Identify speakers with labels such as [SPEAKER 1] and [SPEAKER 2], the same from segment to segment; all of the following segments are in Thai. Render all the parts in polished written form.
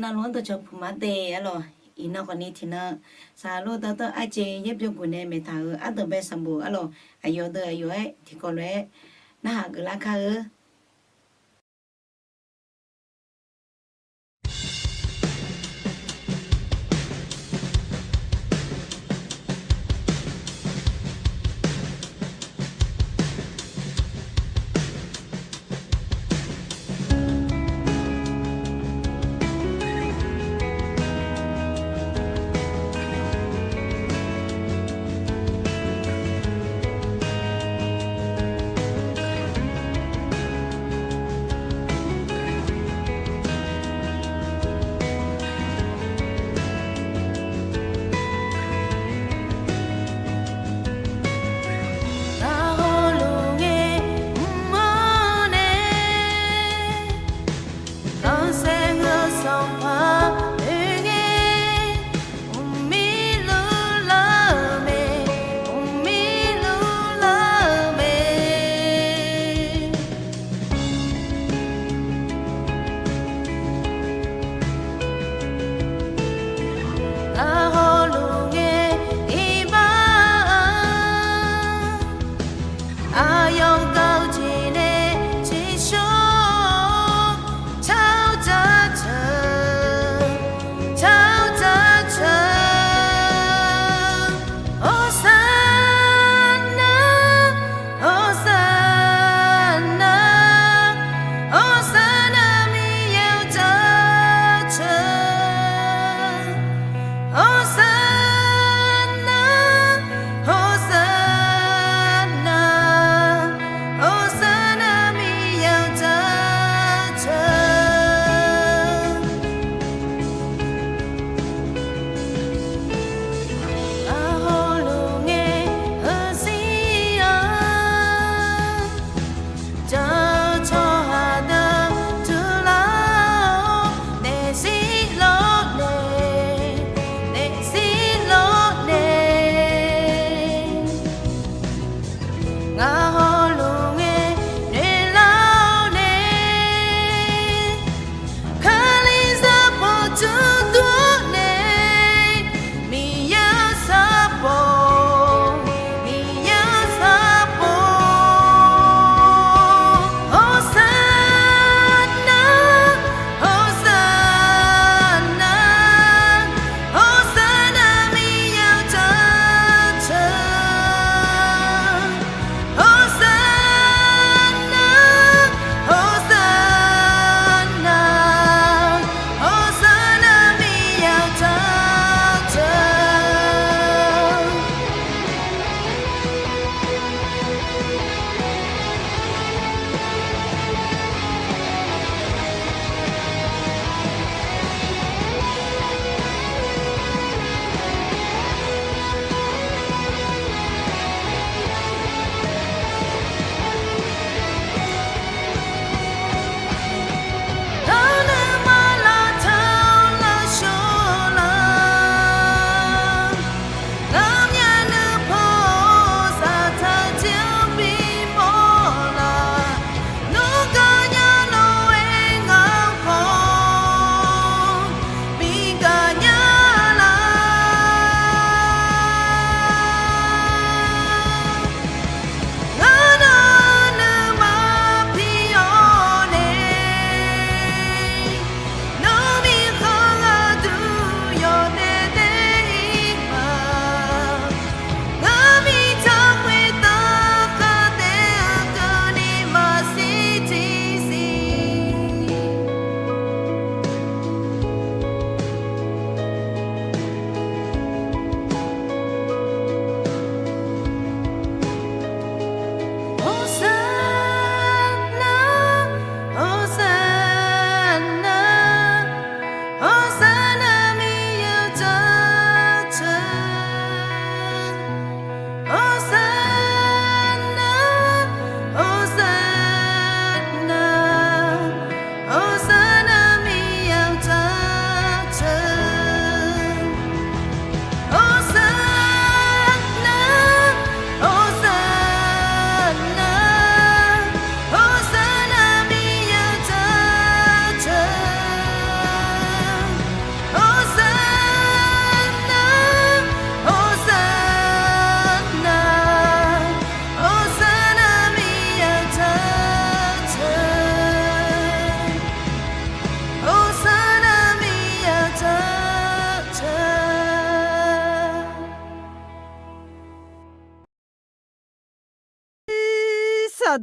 [SPEAKER 1] na lo to cho phuma te alo ina ko ni thina sa lo ta ta a che ye pyo ku ne me tha a to be sambu alo ayo de ayo e thi ko le na ha gla kha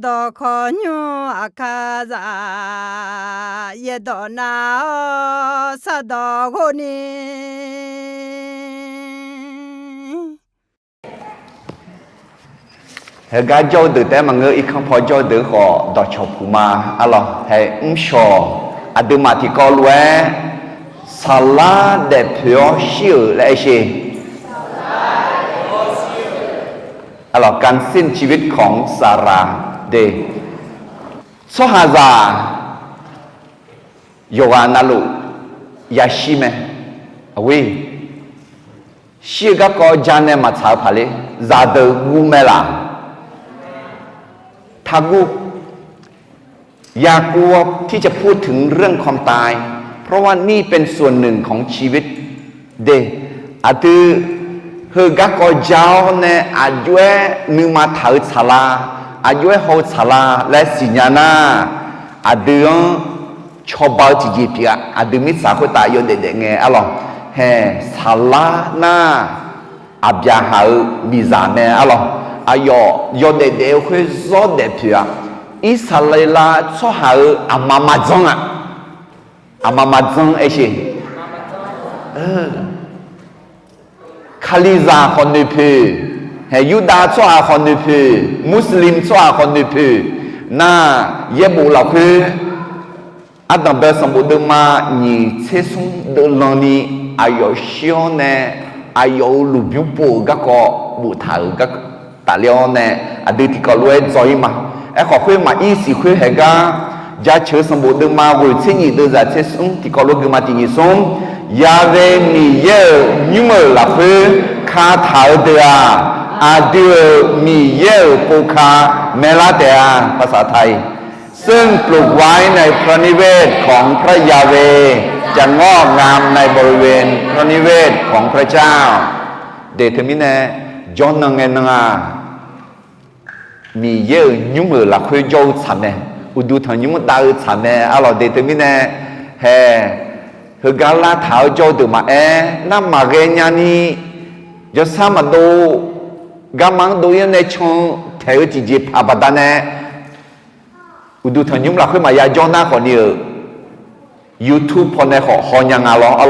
[SPEAKER 2] ดอคอญูอาคาซาเยดอนาสะดอโคนี
[SPEAKER 3] เฮกาโจดือแต่มังเงอีกคำพอโจดือขอดอชอพูมาอะลอเฮชออดืมาที่กอลเวซาลาเดเพียวชิวและเอชีอะลอการสิ้นชีวิตของซาราเดโซฮาซาโยอานาลุยาชิเมอวีชีกก็จานเนมาชาวพาเลซาเดกูเมลาทากุอยากกลัวที่จะพูดถึงเรื่องความตายเพราะว่านี่เป็นส่วนหนึ่งของชีวิตเดอาตือเฮกักก็เจ้าเนี่ยอายุนึมาถอยศาลาอายุเขาศาลาและสิญญาณอาตือชอบเอาจีจีพีอาตือมิสาคุตายอเด็กๆไงอะลอเฮศาลาหน้าอาบยาหามิจาเนอะลอยอเด็กๆคุยซอเด็กพีอิสราเอลชอบหาอามาจงอามาจงเอชิคาลิซาคนนึกเฮยูดาชอบคนนึกมุสลิมชอบคนนึกน่าเย็บบุหรี่คืออาดัมเบสมบูรณ์มานี่เชื่อสงเดินลนี่อายอชิโอเนอายอลูบิวปูก็บุตรก็ตาเลียวเนอดีที่ก็รวยจอยมาขอคุยมาอีสิคุยเฮกาจะเชื่อสมบูรณ์มาวิธีนี้ดูจะเชื่อสงที่ก็รู้กันมาที่นี่สงยาเวมีเยอะยุ่งเลยละคือคาถาเดียอาดูมีเยอะปูคาเมลาเดียภาษาไทยซึ่งปลูกไว้ในพระนิเวศของพระยาเวจะงอกงามในบริเวณพระนิเวศของพระเจ้าเดทมิเนจอนนังเงนังมีเยอะยุ่งเลยละคือโยฉันเนอุดูทางยุ่งดาวฉันเนอะเราเดทมิเนเฮคือกาลาเท้าโจดูมาน้ำมาเรียนยันนี่จะสามารถดูกำลังดูยังในช่องเทวจิจิพาบัดเนอุดูทางยุ่งละคือมายาจอน่าคนนี้YouTube พอในหอยังงาลองอ๋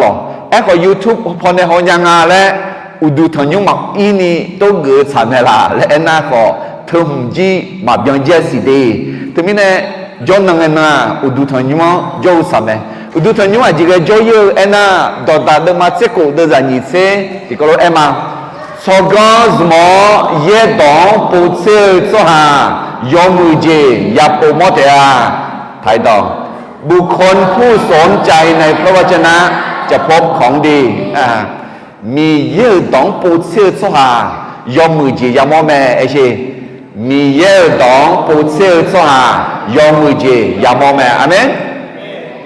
[SPEAKER 3] อขอ YouTube พอในหอยังงาและอุดูทางยุ่งมาอีนี่ต้องเกิดฉันเนล่ะและน่าขอทุ่มจีมาเบียงเจสิเดถึงมิเนจอนนังเงินอุดูทางยุ่งโยสัมเนอุดูทางยุ่งจีเกโยเยอน่าดอดาเดมาเซโกเดจานิเซที่ก็รู้มาสกอสมอเยดองปูเซซหายอมือเจยาปูมอเตียไทยดองบุคคลผู้สนใจในพระวจนะจะพบของดีมีเยอะดองปูเซซหายอมือเจยามอแม่เอเชมีเยอะดองปูเซซหายอมือเจยามอแม่อาเมน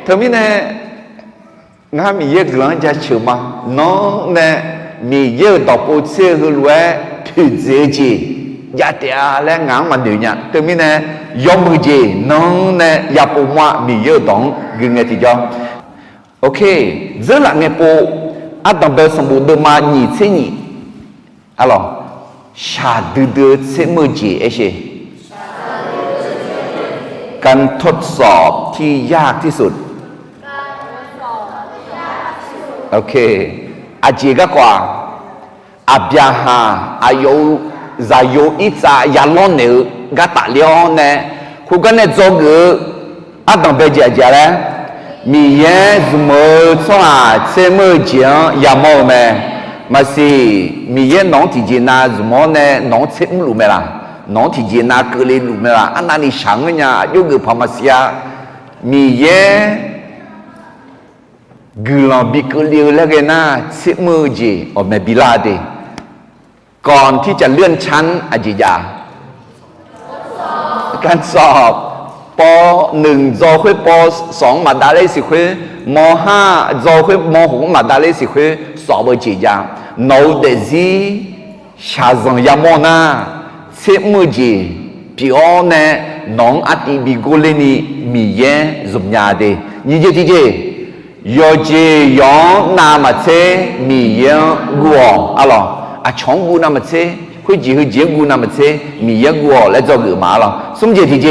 [SPEAKER 3] เธอมีเนี่ยงามีเยอะกลังจะเชื่อมาน้องเนี่ยมีเยอะดอกปูเชื่อคือว่าผิดเสียจียาเดียและงานมันเดียวเนี่ยถึงมีเนี่ยยอมมือจีน้องเนี่ยยาปูมามีเยอะดองกินเงี้ยที่จ้าโอเคเจอหลังเนี่ยปูอาดัมเบลสมบูรณ์มาหนีเสียหนีอะไรชาดื้อเสียมือจีเอเชการทดสอบที่ยากที่สุดโอเคอาจีก็กว่าอาบยาฮาอายุซายุอิซายาลอนเนอก็ตัดเลี้ยงเนี่ยคุณก็เนี่ยจงคืออาดัมเบจิอาจารย์มีเยสมอสวาเซมือเจียยามอเมมาสิมีเยน้องที่จีน่าสมอเนี่ยน้องเซมลูเมล่ะน้องที่จีน่าเกลีลูเมล่ะอันนั้นนี่ช่างเนี่ยยุคพม่าเสียมีเยกุลาบิกเลียวแล้วกันนะเสมือจีอเมบิลาดีก่อนที่จะเลื่อนชั้นอาจิยาการสอบป.1 จอคุยป.2 มาดาเลสิคุยม.5 จอคุยม.6 มาดาเลสิคุยสอบอาจิยาโนเดซีชาซังยามอนาเสมือจีพี่อ๋อเนี่ยน้องอาทิบิโกเลนีมีเยจุมยาดีนี่เจที่เจยอเจยองนามาเซมีเยกัวอะไรชงกูนามาเซ会几后结果那么子米一个来做个嘛了，什么节体节？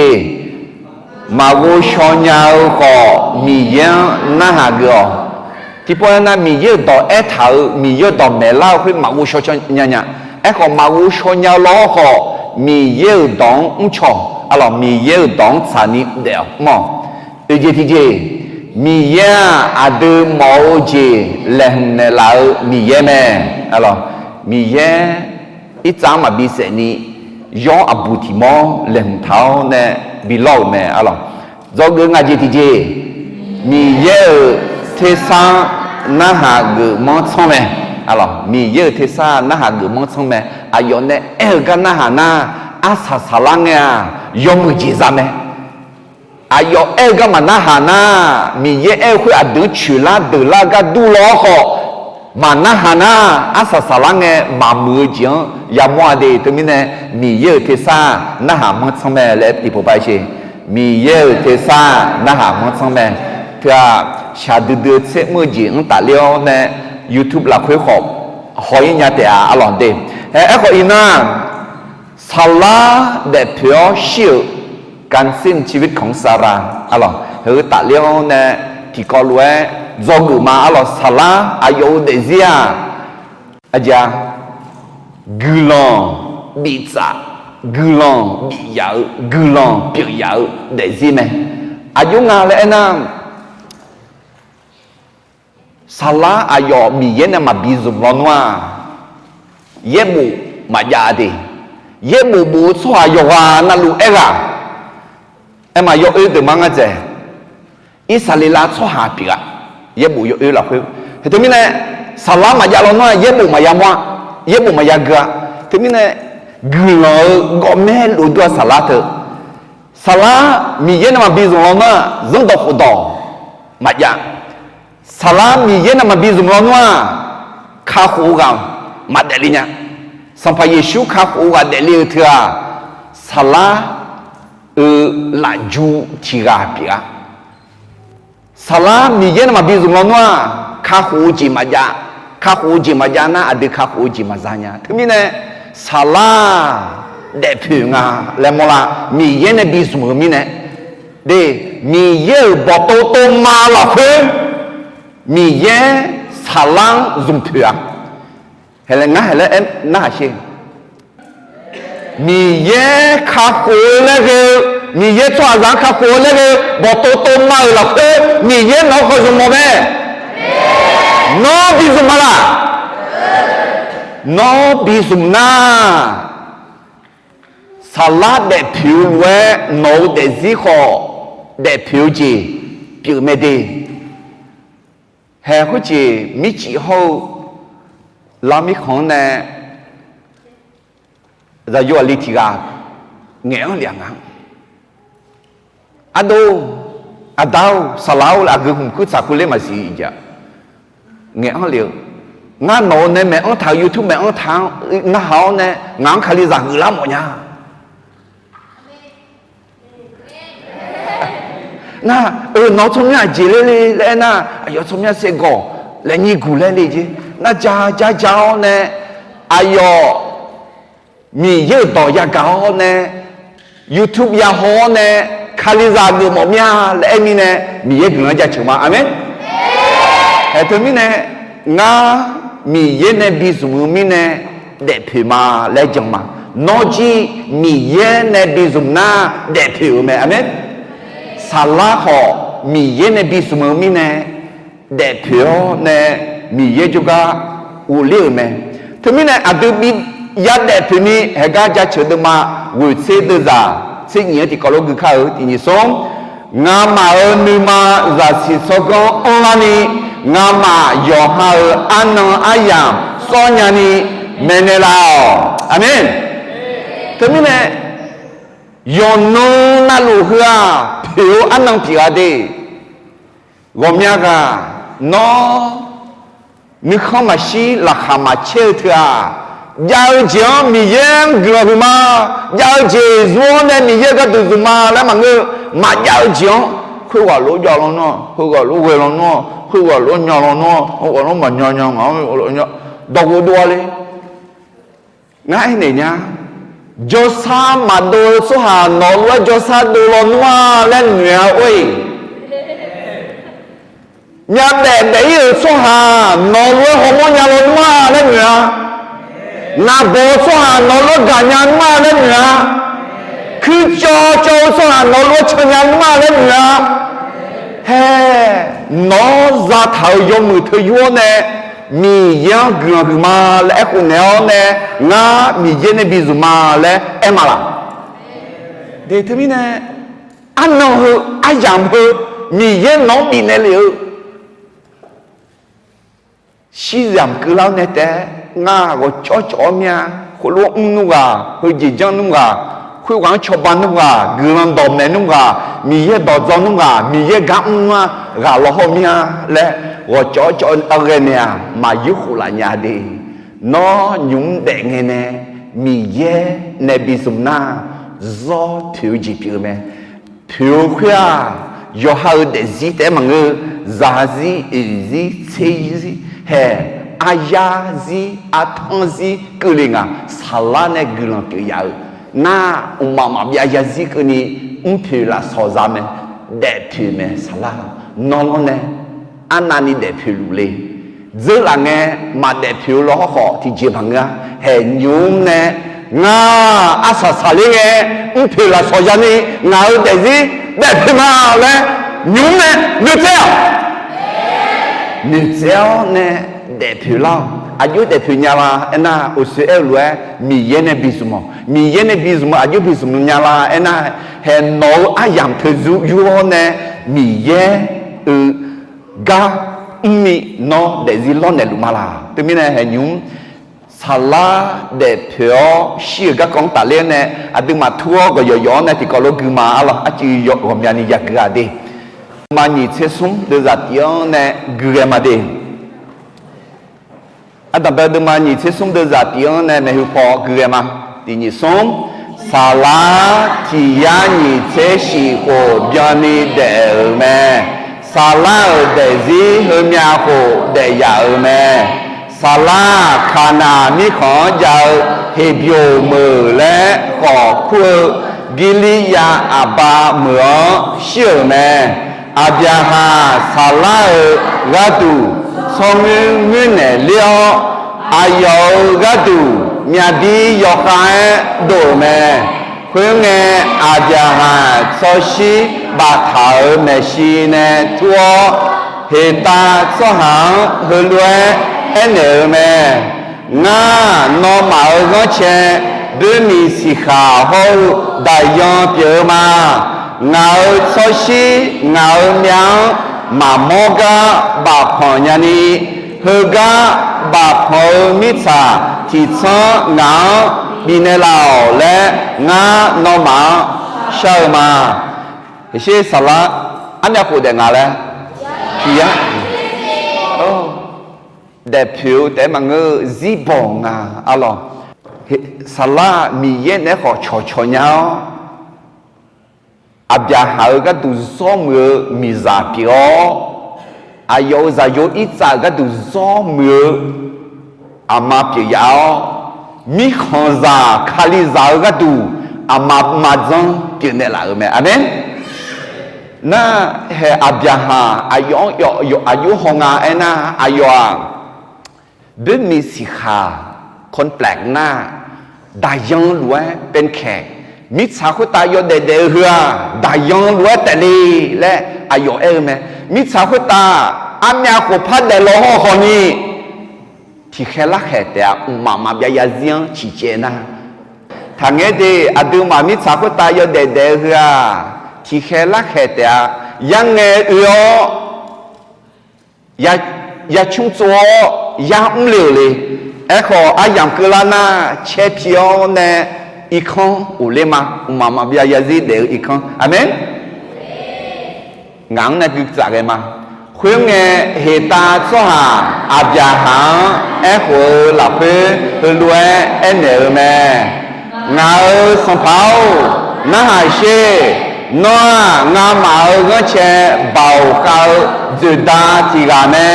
[SPEAKER 3] 马我小鸟和米一那下个哦，第不那米一到一头，米一到没了会马我小鸟鸟，哎和马我小鸟老好，米一当唔错，啊咯米一当茶你了么？对节体节。米呀，阿都毛节来那老米呀咩？啊咯，米呀一张嘛比谁呢？用阿布提毛两头呢比老咩？啊咯，这个俺节体节，米呀天生那下个毛聪咩？啊咯，米呀天生那下个毛聪咩？啊用呢个那下那阿啥啥啷呀？用不结啥咩？ayo ga mana hana mi ye hu adu chula de la ga du lo ho mana hana asa salange ma mu jiang ya mo de te mine mi ye te sa na ha mo chong me le ti po ba che mi ye te sa na ha mo chong me ta sha de de che mo ji ng ta liao ne youtube la khoi ho ho yin ya te a along de ho ina sala de pure shieldการสิ้นชีวิตของซาราอะหรอเฮอตัดเลี้ยวเนี่ยที่ก็รู้จอกุมาอะหรอซาลาอายุเดซิอาอาจารย์กุลองบิซากุลองบิยาวกุลองเปียยาวเดซิไหมอายุงานเลยนะซาลาอายุมีเย็นมาบิซุมลอนว่าเย็บบุมายาดีเย็บบุบุสวายว่านั่นลูเอร่า哎嘛，有有的忙个子，伊萨里拉错下边啊，也不有了会。对面呢，萨拉嘛亚罗诺也不嘛亚么，也不嘛亚个。对面呢，个了我们路多萨拉特，萨拉米耶那么比中了呢，人都不到嘛亚。萨拉米耶那么比中了呢，卡胡个嘛得里呢，上怕耶稣卡胡个得里头啊，萨拉。laju tiga pia salam ni yen ma bizu ngonwa ka huji maja na ade ka huji mazanya temine sala de punga le mola mi yen bizu mo mine de mi ye boto to ma la fe mi ye salang zum pia hele na she mi ye ka ko le ge mi ye chwa zang ka ko le ge bo to to ma la ko mi ye no ko zum mo be no bi zum la no bi zum na salat de piu we no de zi kho de piu ji piu me de he ho ji mi ji ho la mi khong ne ra yo li ti ga nge ang liang ang adao salau la gu hum ku sa ku le ma si ja nge ang liu nga no ne me ang tha youtube me ang tha na hao ne ngang khali za gu la mo nya na no chom nya ji le na ayo chom nya se go le ni gu le le ji na ja ne ayo mi ye to ya ga ne youtube ya ho ne khali za gu mo mya le mi ne mi ye gu ja chuma amen to mi ne nga mi ye ne bi su mi ne de phi ma le jong ma no ji mi ye ne bi su na de phi me amen sala ho mi ye ne bi su mi ne de phi ne mi ye ju ga u le me to mi ne adu bi ya de phi ni he ga ja chu de ma wu se de za se ni ti ko lo gu kha ti ni song nga ma ni ma za si so ko on la ni nga ma yo ha an ayam so nya ni me ne la amen to mi ne yo no na lu hua phiu an nang phi ga de go mya ga no ni kho ma shi la kha ma che thua giao chiếu mi yên gửi mà giao chỉ xuống đây mi yên cái từ mà lấy mà ngư mà giao chiếu khi gọi lúa giò luôn nó khi gọi lúa quê luôn nó khi gọi lúa nhỏ luôn nó khi gọi lúa mà nhỏ nhỏ ngõ gọi lúa nhỏ đâu có đua đi ngay này nhá cho sa mà đồ số hà nó là cho sa đồ lon hoa lên người ơi nhà đẻ đấy ở số hà nó là không có nhà lon hoa lên người là bố số hà nó là cả nhà hoa lên người cứ cho số hà nó là cho nhà hoa lên người he nó ra thầu vô mười thầu vô nè mi ya gương mà lẽ cũng néo nè ngã mi yên này bị dù mà lẽ em mà làm để thứ mi nè ăn nó hư ai giảm hư mi yên nó bị nè liệu si giảm cứ lao nè té ngã có cho mía khổ lúa nung gà hơi gì chăng nung gà khối quán cho ban nung gà gương đom nè nung gà mi yên đọt gió nung gà mi yên gặm gà lò hôm mía lẽ我找那个呢，嘛有苦了伢的，那用的个呢，米耶那比什么呢？早投机票咩？投回啊，要好的是的么个，啥子是车子，嘿，阿呀是阿汤是个人啊，沙拉呢个人就要，那我妈妈呀呀是个呢，投了啥子咩？得投咩沙拉，那么呢？anh nani đẹp phiêu lule, giờ là nghe mà đẹp phiêu lo họ thì chỉ bằng nga, hẹn nhung nè, nga asa sali nghe, phiêu là sao vậy? Nga ở đây gì? Đẹp phiêu mà lẽ, nhung nè, nước chéo nè, đẹp phiêu lao, ayu đẹp phiêu nhà la, ena usuel lue, mi yene bizumo, ayu bizumo nhà la, ena hẹn nấu ayam thử du nè, mi ye ga mi no de zilo ne lumala tu mi ne henyum sala de pyo shi ga kong ta le ne adu ma thuo go yo ne ti ko lo gu ma ala a chi yo go mya ni ya ga de ma ni che sum de za tion ne gu ma de ada ba de ma ni che sum de za tion ne me hu po gu ma ti ni sum sala ti ya ni che shi ho bya ni de me Sala để gì hơn nhà khổ để giàu mẹ Sala khana mi khó giàu hệ biểu mở lẽ khó khua Giliya abba mửa siêu mẹ Abyaha sala gatu Song nguyên nè liao Ayo gatu Nhà đi yo khai đồ mẹ khuyên nghe Abyaha so shi bà thở mẹ si nè thua hiện ta so hẳn hư lue em mẹ nga nó mở ngó che đưa mi si khả hô đại yon biểu mà ngao so si ngao miang mà mô ga bà phò nhà ni hư ga bà phò mít sa thì cho ngao bi nè lao lẽ nga nó mở sao mà cái sala anh em phụ đề ngà lẽ kia đẹp phiếu để mà ngư di bồng à alo sala mi yên để họ cho nhau abia hao cái tu gió mưa mi già kiểu ayo già yo ít già cái tu gió mưa ama kiểu yao mi khon già khali già cái tu ama mazon kiểu này là mẹ amen na he abyaha ayo ayu honga ena ayoด้วยมีสิขาคนแปลกหน้าได้ยังรวยเป็นแขกมิสาคุตายโยเดเดเฮือได้ยังรวยแต่ดีและอายุเอเมมิสาคุตาอามีอาคุพัดเดโลโฮคนนี้ที่แค่ละแค่แต่มาบยาเซียงชี้เจนะทางเงี้ยดีอดูมามิสาคุตายโยเดเดเฮือที่แค่ละแค่แต่ยังเงยอย่าชุ่มจัวยาเหลวเลยไอ้ขออายังกลานาเชพิโอเนอีกคนอุเลมามาบิยาซีเดอีกคนอาเมนงั้นเนี่ยคือจากไงมาคุยเงี้ยเหตุการณ์สหอาบยาหางไอ้ขอหลับเพื่อรวยไอ้เหนือแม่เงาสมเผาหน้าหายเช่นัวงามาก็เช่เบาเกาจุดาจีกาแม่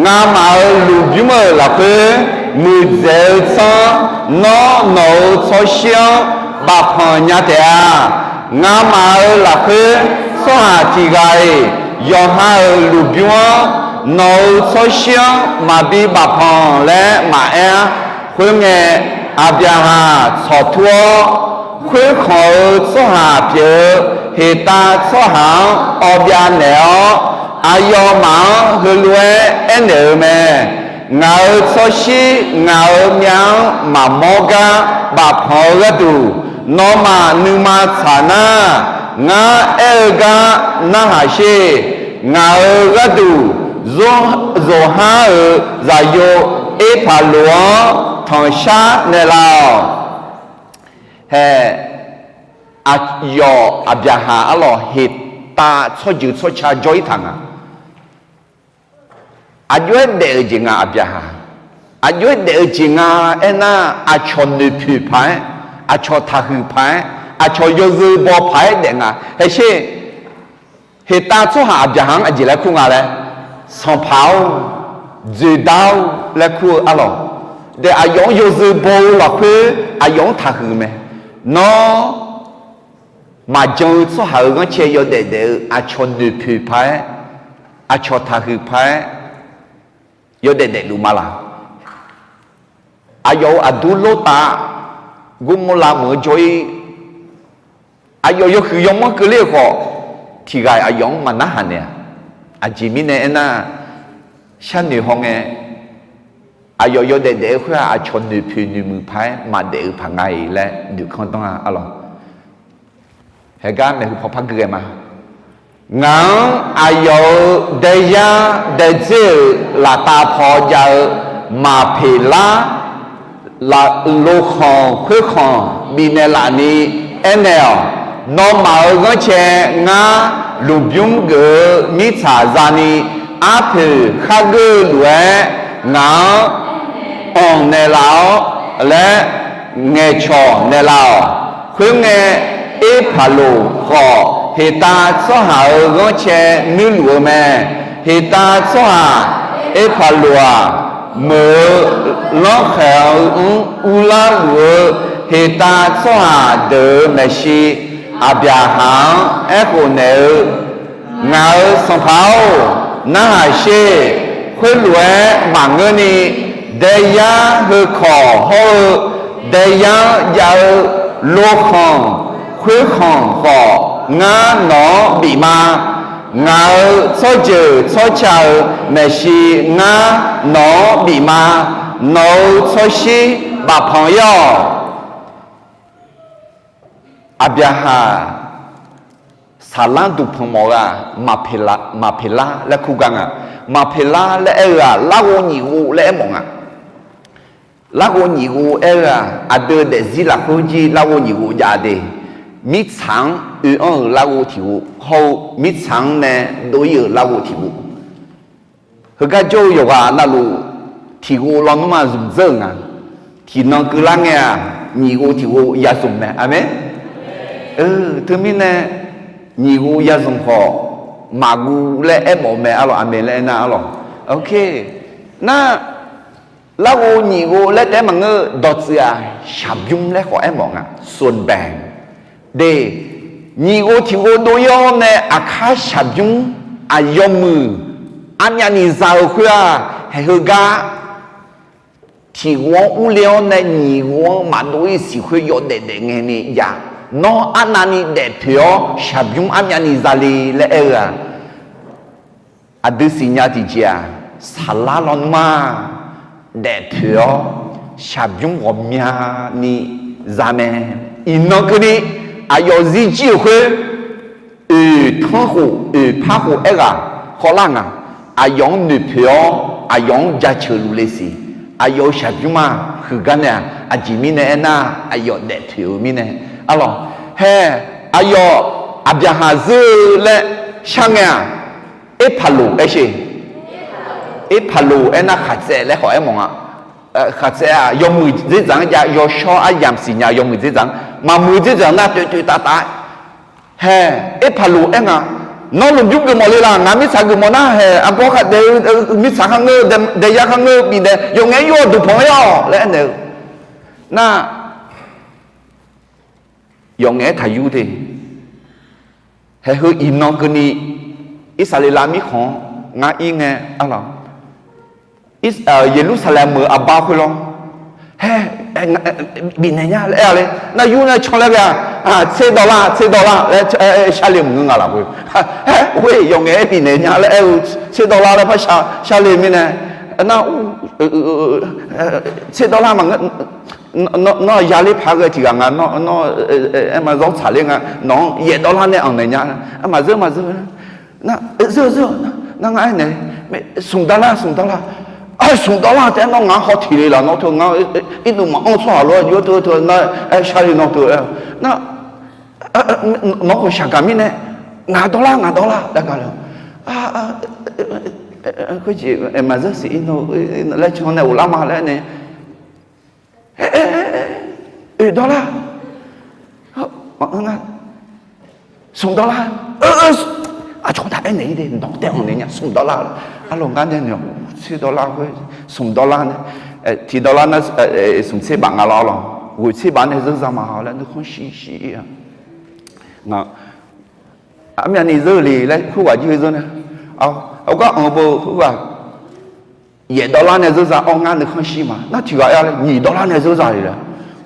[SPEAKER 3] งามาลูบิมละเพื่อ mù dễ cho nó nấu cho xiao bà phò nhà thế à ngã mà là khứ số hà chỉ gai do hai lù biếu nấu cho xiao mà bị bà phò lẽ mà khuyên nghe à bia hà cho thua khuyên khổ số hà biểu thì ta số hà ở bia nẻo ayo mà hư lue en mẹ ngao so si ngao miao mà moga bà phò ra tu nó mà nu mà chana nga elga na ha she ngao ra tu zo ha za yo e pha luo thong sha ne lao he ayo abyaha alo hit ta cho ju cho cha joy thang ayo de jinga abyaha ayo de jinga ena achon ne phu pai acho tha hu pai acho yo zu bo pai de nga he she he ta cho ha abyaha a ji la khu nga le song phao ju dao la khu alo de ayo yo zu bo la khu ayo tha hu me no mà trong số hậu nó chơi vô để chọn được phi phái chọn thà hư phái vô để lu mà là vô đủ lô ta gồm một là mở chơi vô khử giống mà cứ liệt họ thì gai giống mà nát hẳn nè chỉ mình này na sáng nhiều hôm nghe vô để khoe chọn được phi như mưa phái mà để phẳng ngày là được không tông à lo hệ gan này họ phát cái mà ngang ayo deya deje là ta phò giờ mà phê là lô khon khơi khon bị nè là ni enel nó mà ngõ che ngã lục dung gỡ mi trả ra ni áp khá gỡ lúa ngã on nè lão lẽ nghe trò nè lão khuyên nghe e pha lô họ he ta so ha go che nu lu me he ta so ha e pha lô mơ lo khao u la lu he ta so ha de me shi abia e ko ne ngao song phao na ha she khơi lue mà ngơ ni de ya hơ kho ho de ya ya lô khong khuyết hòn họ ngã nó bị ma ngã cho chữ cho chào mẹ si ngã nó bị ma nó cho si bà朋友Abiyaha salang tu pengmora mapela le kuganga mapela le era lago nyigu le emonga lago nyigu era ade de zila koji lago nyigu jade mi chang yu lago tiwu ho mi chang ne do yu lago tiwu hega jo yoga na lu tiwu lo ma zum zenga ti no kulanga nyigu tiwu ya zum ne amen thứ mình nè nhiều gia dùng họ mà gu lẽ em bỏ mẹ alo anh lẽ na alo ok na lao nhiều lẽ để mà ngơ đọt xia sắm dung lẽ của em bỏ ngà xuân bèn để nhiều thì ô đôi yom nè à khá sắm dung à yom mư anh nhà ni giàu khuya hay hơ ga thì uống u liao nè nhiều mà đôi xì khuya yọ để nghe nè ya no anani de pio shabyum amyani zali le era adisinya tijia salalon ma de pio shabyum omya ni zame inokri ayozi jiwe thanhu phahu era kholanga ayong ni pio ayong jachulu lesi ayo shabyuma khugana ajimine na ayo de pio mine alors he ayo abyahazu le shanga e phalu e phalu ena khatse le ho emonga khatse a yom zi zang ya yo sho a yam sinya yom zi zang ma mu zi zang na tu ta he e phalu enga nó lùm giúp cái mò lì là ngã mít sáng cái mò na hè anh có khát để mít sáng hàng ngơ để giá hàng ngơ bị để dùng nghe vô tụ phong yo lẽ nữa na dùng nghe thầy du thì hay hơi im nó cái ní Israel mi khó ngã in nghe anh lo Jerusalem mở abba khơi lo he bị này nhá lẽ là na yu na cho lại à $10 lẽ xa liền ngưng à rồi ôi dùng nghe bị này nhá lẽ $10 là phải xa liền mi nè na $10 mà nó giá lý phá cái thì cả nó em mà giống trả liền à nó $1 này ăn này nhá mà dưa na dưa na ngay này sùng đô la $10แต่น้องงาเขาทีเลยล่ะน้องเธองาอีนู่นมาอ้อสว่าเลยอยู่เธอน่ะใช่น้องเธอน่ะน้องคนชาการมิเนี่ย$5แล้วกันก็จีมาจะสิโน่แล้วชนเนี่ยอุลามาแล้วเนี่ย$1งา$10啊，从台你哋唔當掟你呀，$10啊，龍間人用$10佢$10呢，$10呢送7萬咯，我7萬係真嘛好咧，你看稀啊，嗱，啊咩你這裡咧，佢話就係呢，我講我不佢話$1呢，就是我眼你看稀嘛，那條話咧$2呢，就是嚟啦，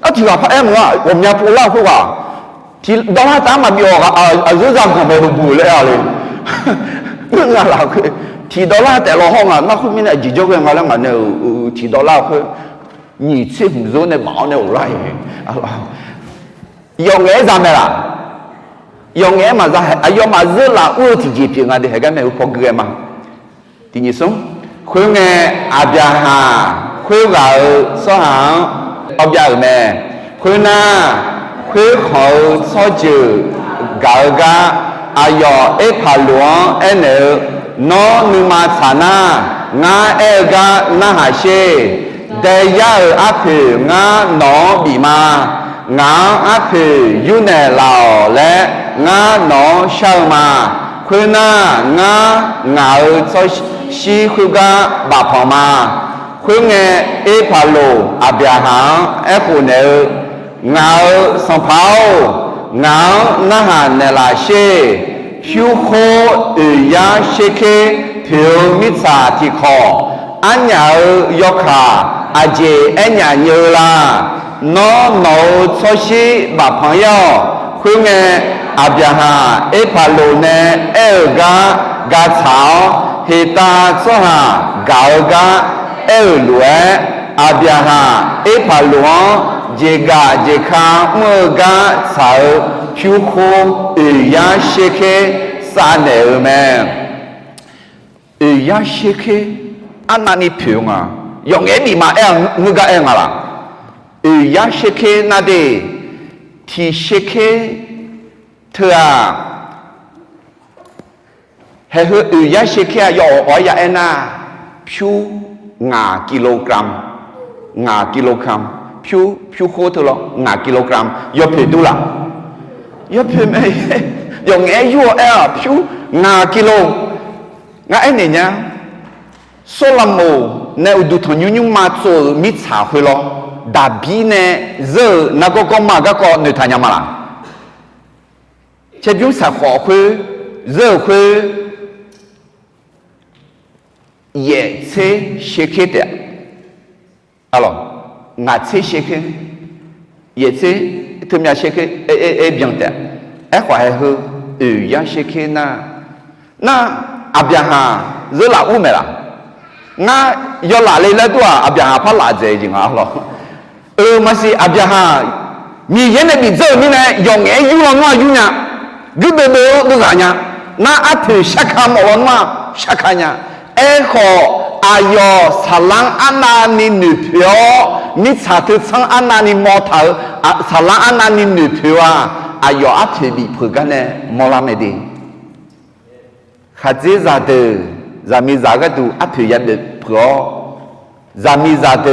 [SPEAKER 3] 那條話拍我啊，我們要不啦佢話$10打嘛比我就是講沒不了咧。เงาเราคือ$10แต่ละห้องอ่ะนักคุณมีเนี่ยจีโจ้กันมาแล้วมันเนี่ย$10คือ你吃不着那毛那无赖用嘢咋咩啦用嘢嘛就係用嘛熱啦我自己平啊啲係咁樣放嘅嘛第二種佢嘅阿邊下佢話所行阿邊咩佢嗱佢好所就搞個อายุพาลวงนอนุมาชนะงากานาหาเชเดียอาคือ งานอบีมางาอาคือยูเนลาวและงานอชาวมาคุณนางาซอยชีคุกาบาพมาคุณเอพาโลอาเบียหังคุณงาสัมภาวงานาหาเนลาเชผิวโคยาเชเคผิวมิตรที่คออันยายกขาอาเจอันยาเยลานอนอชชิบาพังยอคุณอาเบียหาเอพาโลเนกากาชาวเฮตาสหากากาลัวอาเบียหาเอพาโลเจคาเมื่อกาสาวผิวโคยาเชเคสาเนอแมยาเชเคอันนั้นนี่ผิวอ่ะยังไงดีมามึงก็มาละยาเชเคนั่นเองที่เชเคเธอเฮ้ยยาเชเคย่ออยาน่ะผิว5 กิโลกรัมผิวโคตรละ5 กิโลกรัมยอดเพดูละยอดเพไม่ยังไงยั่วผิว5 กิโลงั้นไอ้เนี่ยโซลาโมเนี่ยอุดทนยุ่งมาโซมิชาคุยละดาบีเนี่ยเจอนักก็มาก็เนื้อทานยามาละเช่นยุ่งสาขอคุยเจอคุยเย่เชเชเคเดะอะไรงาเชเชเคเย่เชตัวมีเชเคbienเดะขวาให้ยาเชเคน่าอาบยาฮาเจอละอุ้มไหมล่ะง่ายอลาเลยแล้วตัวอาบยาฮาพัดลาเจจริงอ่ะหรอมาสิอาบยาฮามีเย็นในบิดเจอมีเนี่ยยองเอ๋ยูร้อนว่ายูเนี่ยยูเบเบอดูกันเนี่ยน่าอัฐิชักคำร้อนว่าชักกันเนี่ยขออายอสลังอันนานินุเพียวมิชาตุสังอันนานิมอเถอสลังอันนานินุเพียวอายออัฐิบิพูกันเนี่ยมอลาเมดีข้าเจ้าเดจามีจาก็ดูอัฐิยันเดพอจามีจาก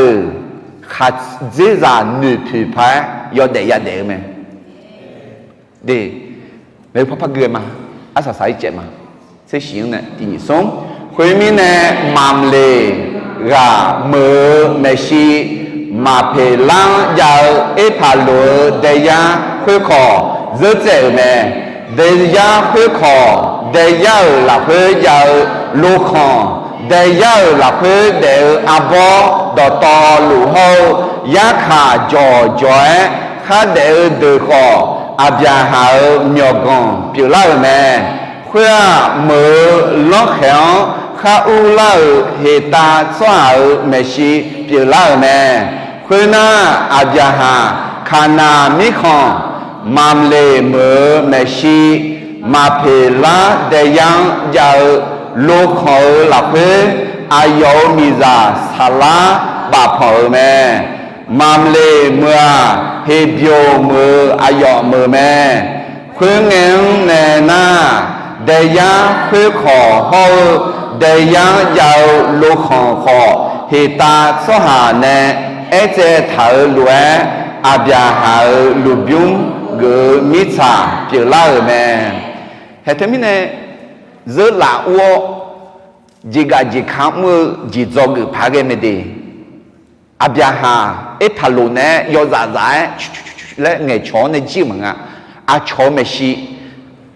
[SPEAKER 3] ข้าเจ้านุเพียพายยอดเดียดเดไหมดีไม่พอพักเกินมาอาศัยใจมา这行呢，第二松，回民呢，马雷啊，没西，马皮朗要一帕罗的呀，会考热在呢，的呀会考，的呀那会要路康。ได้ยาวหลักเพื่อเดืออาบอดอตอหลูเฮายาขาจอจอยข้าเดือเดือคออาบยาหาเมียกงผิวเล่าแม่เพื่อมือล็อกแขวข้าอูเล่าเหตาสวาเมชีผิวเล่าแม่เพื่อหน้าอาบยาหาขานามิคองมามเลมือเมชีมาเพลาเดียงยาวลูกเขาหลับเพื่ออายุมีจาสลาบาพอแม่มามเลเมื่อเฮบิโอมืออายุมือแม่เพื่อเงินแน่นาเดียงเพื่อขอเขาเดียงยาวลูกของขอเฮตาสหาแน่เอเจถาลวยอาบยาหาลูกยุงเกือมิชาเกี่ยวเล่าแม่เหตุมิเน่giờ là uo chỉ cả chỉ khám mưa chỉ cho người phá cái này đi áp giá hà ít thà lù nè yo giả giả lấy ngày chó này chỉ mà ngà à chó mấy xí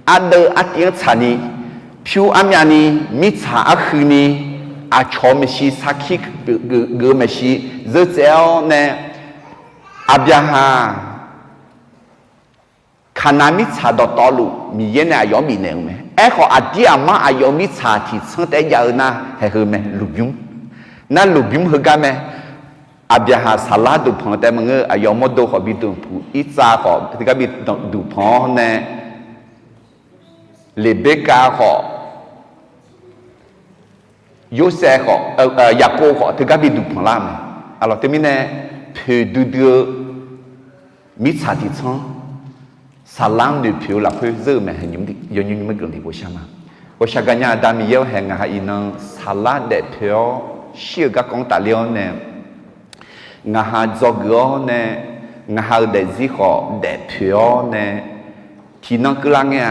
[SPEAKER 3] à đỡ à tiếng chả ni phiêu am nhà ni mi chả à khứ ni à chó mấy xí sa khí gỡ mấy xí giờ chéo nè áp giá hà khả năng mi chả đọt to lù mi yên này có mi nè mẹ ai họ à đi à mà ai mi chả thì sang tới giờ na hay hơn mẹ lục yếm na lục yếm hơn cái mẹ à bây giờ salad đủ phong tại mọi người ai một đồ họ bị đủ phụ ít ra họ thì cái bị đủ phong nè lê bê cá họ yếu xe họ giặc cô họ thì cái bị đủ phong làm alors thế mình nè phải đưa mi chả thì sang salam di phiêu là phiêu dơ mà hình những mấy cái gì của sao mà của sao cái nhà đam yêu hàng ngày inang salat để phiêu siêu các con tài liệu nè ngài jogger nè ngài để gì họ để phiêu nè thì nó cứ là nghe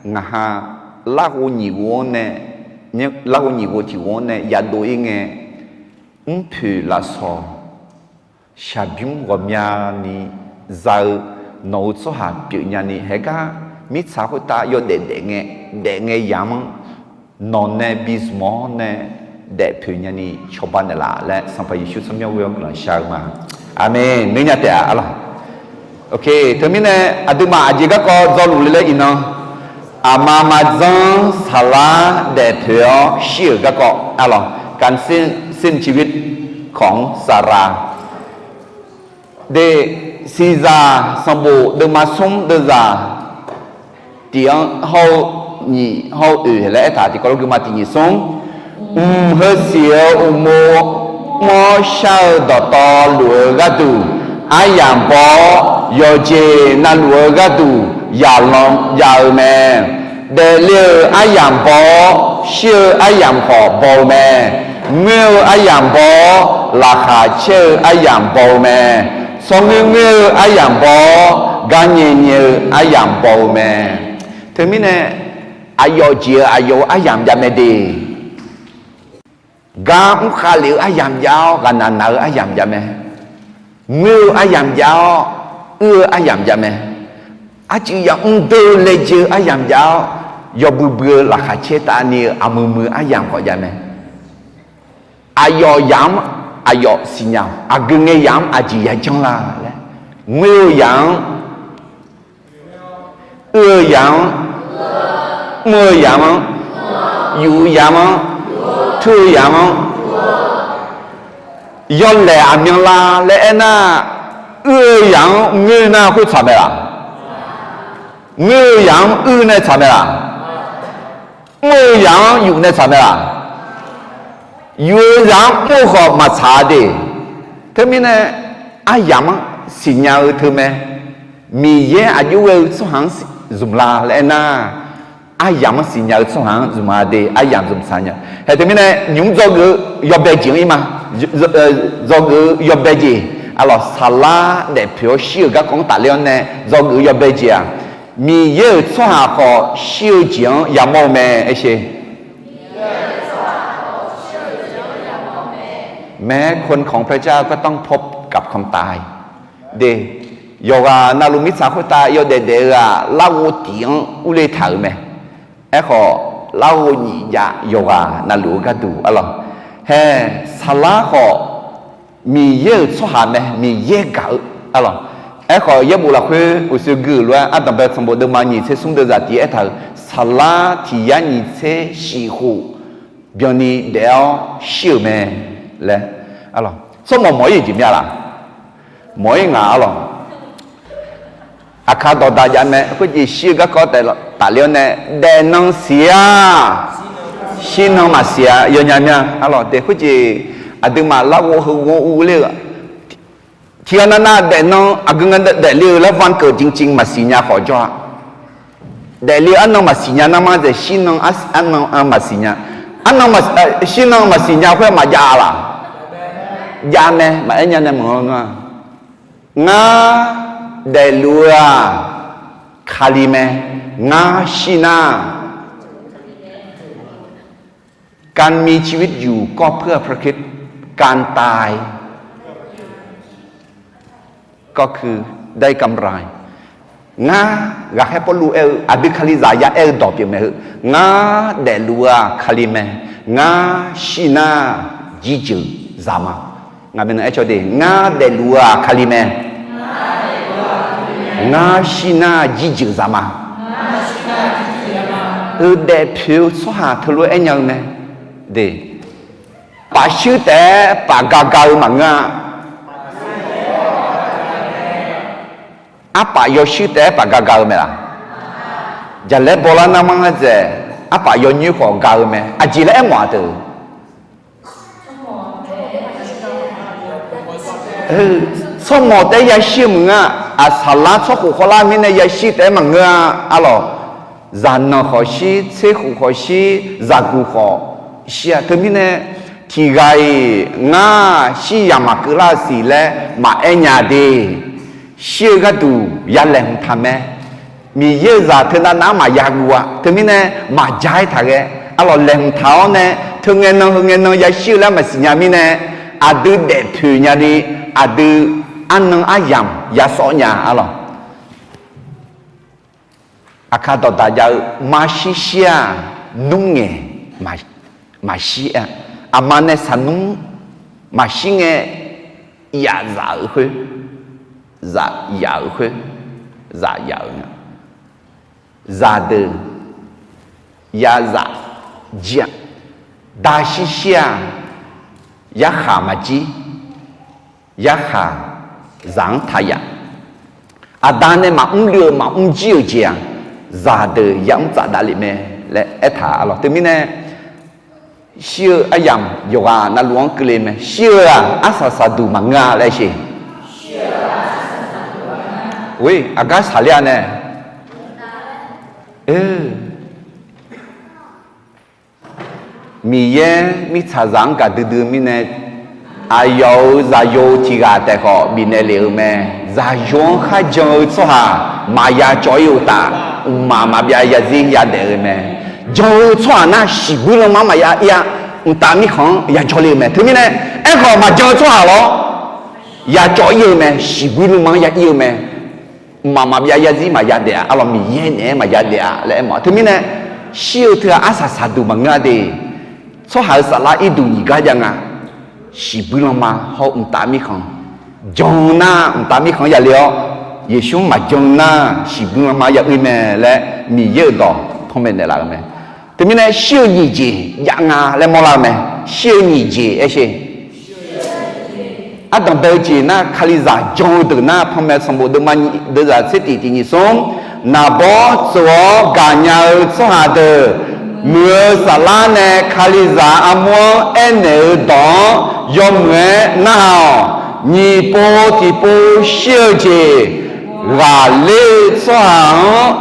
[SPEAKER 3] ngài lá hồ nhiều nè nhưng lá hồ nhiều thì vốn nè ya đôi nghe phiêu là sao shabim gom ya ni giờ nấu số hạt biểu nhà này hệ cả mít sao của ta do để nghe yam non nè bismo nè để biểu nhà này cho bạn là lẽ sang phải Giêsu sống nhau với ông là sao mà amen nếu nhà thế à ok thế mình nè adu mà chỉ có do lũ lệ ino mà dân sala để biểu siêu các con can xinชีวิตของซาราđể si ra song bộ được mà sống được ra tiếng hậu nhị hậu lẽ thà thì có lúc mà tiếng sống hơi xíu mô sao đỏ to lúa gà tù ai làm bó yo chê na lúa gà tù ya lòng ya mẹ để liều ai làm bó siêu ai làm họ bò mẹ miêu ai làm bó là khả chê ai làm bò mẹ song người ai làm bò gan nhiều ai làm bò mẹ thế mình nè ai yo chia ai yo ai làm ra mẹ đi gan khá liều ai làm giàu gan năn nở ai làm ra mẹ người ai làm giàu ai làm ra mẹ ai chỉ yang tư lệ chữ ai làm giàu yo bự là khá chết ta ni mưa ai làm họ ra mẹ ai yo yam ayo sinyal agenge yam aji ya chang la ngư yang yang mưa yang yu yang thu yang yon le amyang la le na yang ngư na hui cha la ngư yang na cha la mưa yang yu na cha la有人不好嘛查的，他们呢，样新娘他们，米也有个做行做啦来呐，样新娘做行做嘛的，样做啥呢？还他们呢，用这个要白金嘛，这个要白金，咯，沙拉的票少个讲大量呢，这个要白金啊，米也做下好少金也冇咩一些。แม้คนของพระเจ้าก็ต้องพบกับความตายเดโยกานาลุมิสาคุตาโยเดเดอะเล่าเตียงอุเลถาไหมไอ้ขอเล่าหนียาโยกานาลูก็ดูอะไรเฮ้สลาขอมีเยอะสหายมีเยอะเก่าอะไรไอ้ขอยบุรุษคืออุศกุลว่าอัตแบบสมบูรณ์มาหนีเสสุ่มเดือดที่ไอ้ท่าสลาที่ยันหนีเสสิหูเบียนี้เดี๋ยวชิวแม่เลยอะไรสมมติหมอยี่จีบยาละหมอยี่งาอะไรอาคาตัวตาจันแม่ก็จะชิวก็แต่ตาเลี้ยงเนี่ยเดนองเสียชินองมาเสียยังไงเนี่ยอะไรแต่ก็จะอาดึงมาเล่าหัวอูเลยที่นั่นน่ะเด็กน้องอากุงันเด็กเลี้ยแล้ววันเกิดจริงๆมาสิญญาขอจ้าเด็กเลี้ยอันน้องมาสิญญานั่นมาจะชินน้องอันน้องมาสิญญาอันน้องมาชินน้องมาสิญญาเพื่อมาจ้าละจ้าเนี่ยมาเอ็นยันเนี่ยมึงงาเด็กเลี้ยคาลิเมงาชินาการมีชีวิตอยู่ก็เพื่อพระคริสต์การตายก็คือได้กำไรงาอยากให้พอรู้อดีคาลิซายาดอกเบี้ยไหมงาเดลัวคาลิเมงาชินาจิจูซามางาเป็นไอ้ชาวเดงาเดลัวคาลิเมงาชินาจิจูซามาเดผิวสหาทะลุไอ้ยังเนี่ยเดป่าชื่อแต่ป่ากากามังงาapa yo shite pa gagal me la jale bola na manga je apa yo nyu ko gal me ajile e mwa de so mo de ya shim nga asala so khu khola mi ne ya shite manga alo zan no kho shi che khu kho shi za gu kho shi a de mi ne ti gai nga shi ya ma kla si le ma enya deชื่อก็ดูยาแหลมทำแม่มีเยอะจากเธอน้ำมายากัวเธอมีเนี่ยมาใจถ่ายอร่อยแหลมเท้าเนี่ยเธอเงินน้องยาชื่อแล้วมาสิญญามีเนี่ยอาดูเด็ดถือเนี่ยดิอาดูอันน้องอายามยาสอนยาอร่อยอาคาต่อตาจะมาชิเชียนุ่งเงมาชิอามาเนี่ยสนุงมาชิเงยาจ่าคือza yao khơi za yao nha za de ya za jia da shi xia ya ha ma ji ya ha zang tha ya adan ne ma lue ma jiu jia za de yang za da li me le etha alo tu mi ne xiu ayam yoga na luang kle me xiu asa sa du ma nga le shi喂，阿嘎啥了呢？米耶米查rằng cả từ từ mi này ai yêu ra yêu thì cả tại họ mi này liệu me ra yêu khai yêu cho ha mà ya cho yêu ta mà bia ya gì ya để me yêu cho na sĩ quý lắm mà ya ta mi không ya cho liệu me thứ mi này em họ mà yêu cho ha lo ya cho yêu me sĩ quý lắm ya yêu me mà bia ya gì mà ya để à lo mi ye nè mà ya để à lẽ mà thứ mi này siêu thưa asa sa du mà nghe đi số hai sa la ít đủ gì cả chẳng à sĩ bự lắm mà họ ta mi không jong na ta mi không ya liao Giêsu mà jong na sĩ bự lắm mà ya uy mẹ lẽ mi ye đó không mẹ này là mẹ thứ mi này siêu nhị gì chẳng à lẽ mà là mẹ siêu nhị gì ấy gì đồng thời chỉ na khali giả jong từ na phong mẹ song bộ được mà được giả sẽ tỷ nhị sống na bỏ số cả nhà số hà từ mưa xả lan nè khali giả amo en đó dùng nghe nào nhị po thì po siêu gì và lê số hàng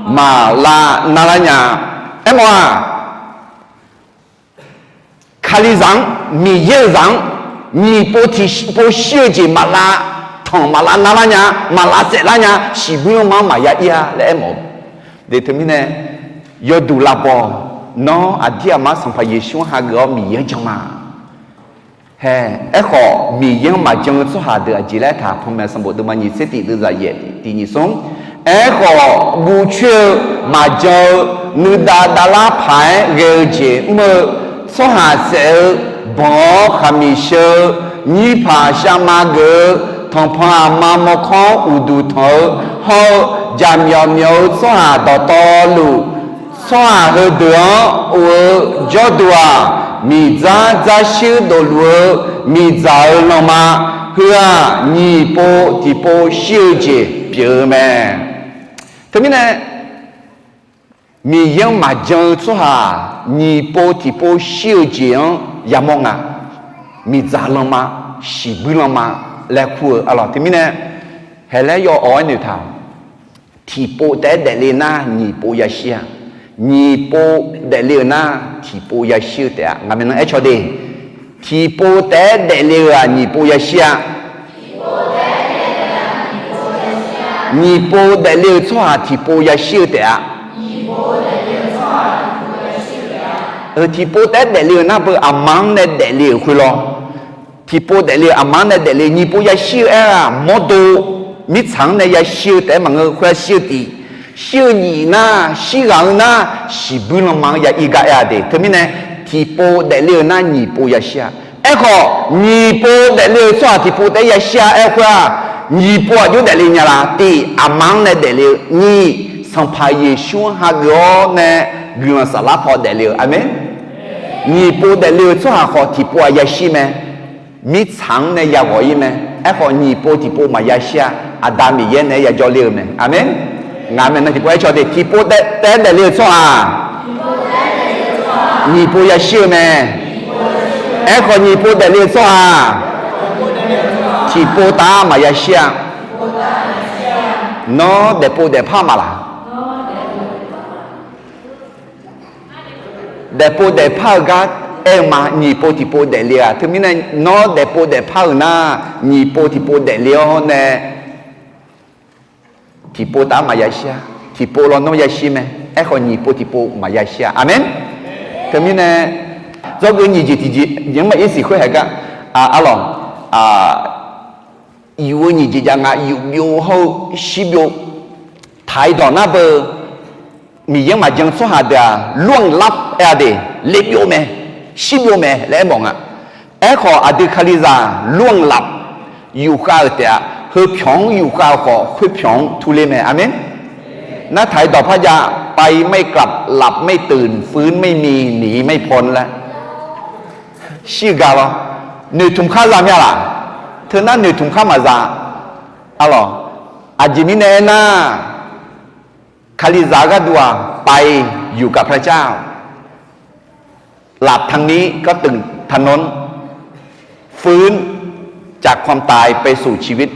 [SPEAKER 3] mà là na nhà em à khali rằng mi ye rằng nhị po thì po siêu gì mà là thằng mà là na nhà mà là sẽ là nhà chỉ biết mà ya ia lẽ em để thứ này yo đủ là bò nó à dia mà xong phải Giêsu ha gõ mi ye trong mà 嘿，一好米样嘛，将做下的进来他旁边什么都嘛，你自己都在演的，第二种，一好过去嘛将你达拉牌了解么做下子，帮哈米修，你怕什么个？同怕妈妈看无度头，好家苗苗做下到道路，做下很多我角度啊。米扎修道路，米扎了嘛？是啊，你不提不修节表咩？特别呢，米样嘛讲做下，你不提不修节也么啊？米扎了嘛？是不了嘛？来苦啊了，特别呢，后来要爱你他，提不得的哩那，你不要想。你不得了那，提不要修的啊！我们能爱晓得，提不得了啊！你不要想，你不得了错，提不要修的啊！提不得了那不阿忙的得了去咯，提不得了阿忙的得了，你不要修啊！莫多，你常的要修的嘛，我快修的。修你那，修人那，是不能忙也一个呀的。特别呢，提不得了那你不要下，哎好，你不得了啥提不得要下哎话，你不就得了你啦？对，阿忙呢得了，你上派耶稣哈个呢，原是拉跑得了，阿门。你不得了啥好提不要下咩？你常呢也可以咩？哎好，你不提不嘛要下，阿达米耶呢也叫了咩？阿门。俺们那就不要晓得，提不得了错啊！你不要修咩？哎，可你不得了错啊！提不打嘛要想，喏，得不得怕嘛啦？得不得怕个？哎嘛，你不提不得了，他们呢，喏，得不得怕那？你不提不得了呢？提波打马来西亚，提波罗诺亚西咩？哎，和你波提波马来西亚，阿门。咁样呢，如果你因为一时会系个阿郎以为你讲啊有好西表太多那不，你因为讲说下的乱立呀的，立表咩？西表咩？来望啊！哎，和阿迪卡利萨乱立有下的。和平อยู่ก้าวขอคือ平ทุเรศไหมอาเมนน้าไทยต่อพระยาไปไม่กลับหลับไม่ตื่นฟื้นไม่มีหนีไม่พ้นแล้วชื่อกาวหนึ่งถุงข้าวจำยังล่ะเธอหน้าหนึ่งถุงข้าวมาจาอะไรอาจิมิเนน่าคาลิซากดัวไปอยู่กับพระเจ้าหลับทางนี้ก็ตื่นถนนฟื้นจากความตายไปสู่ชีวิต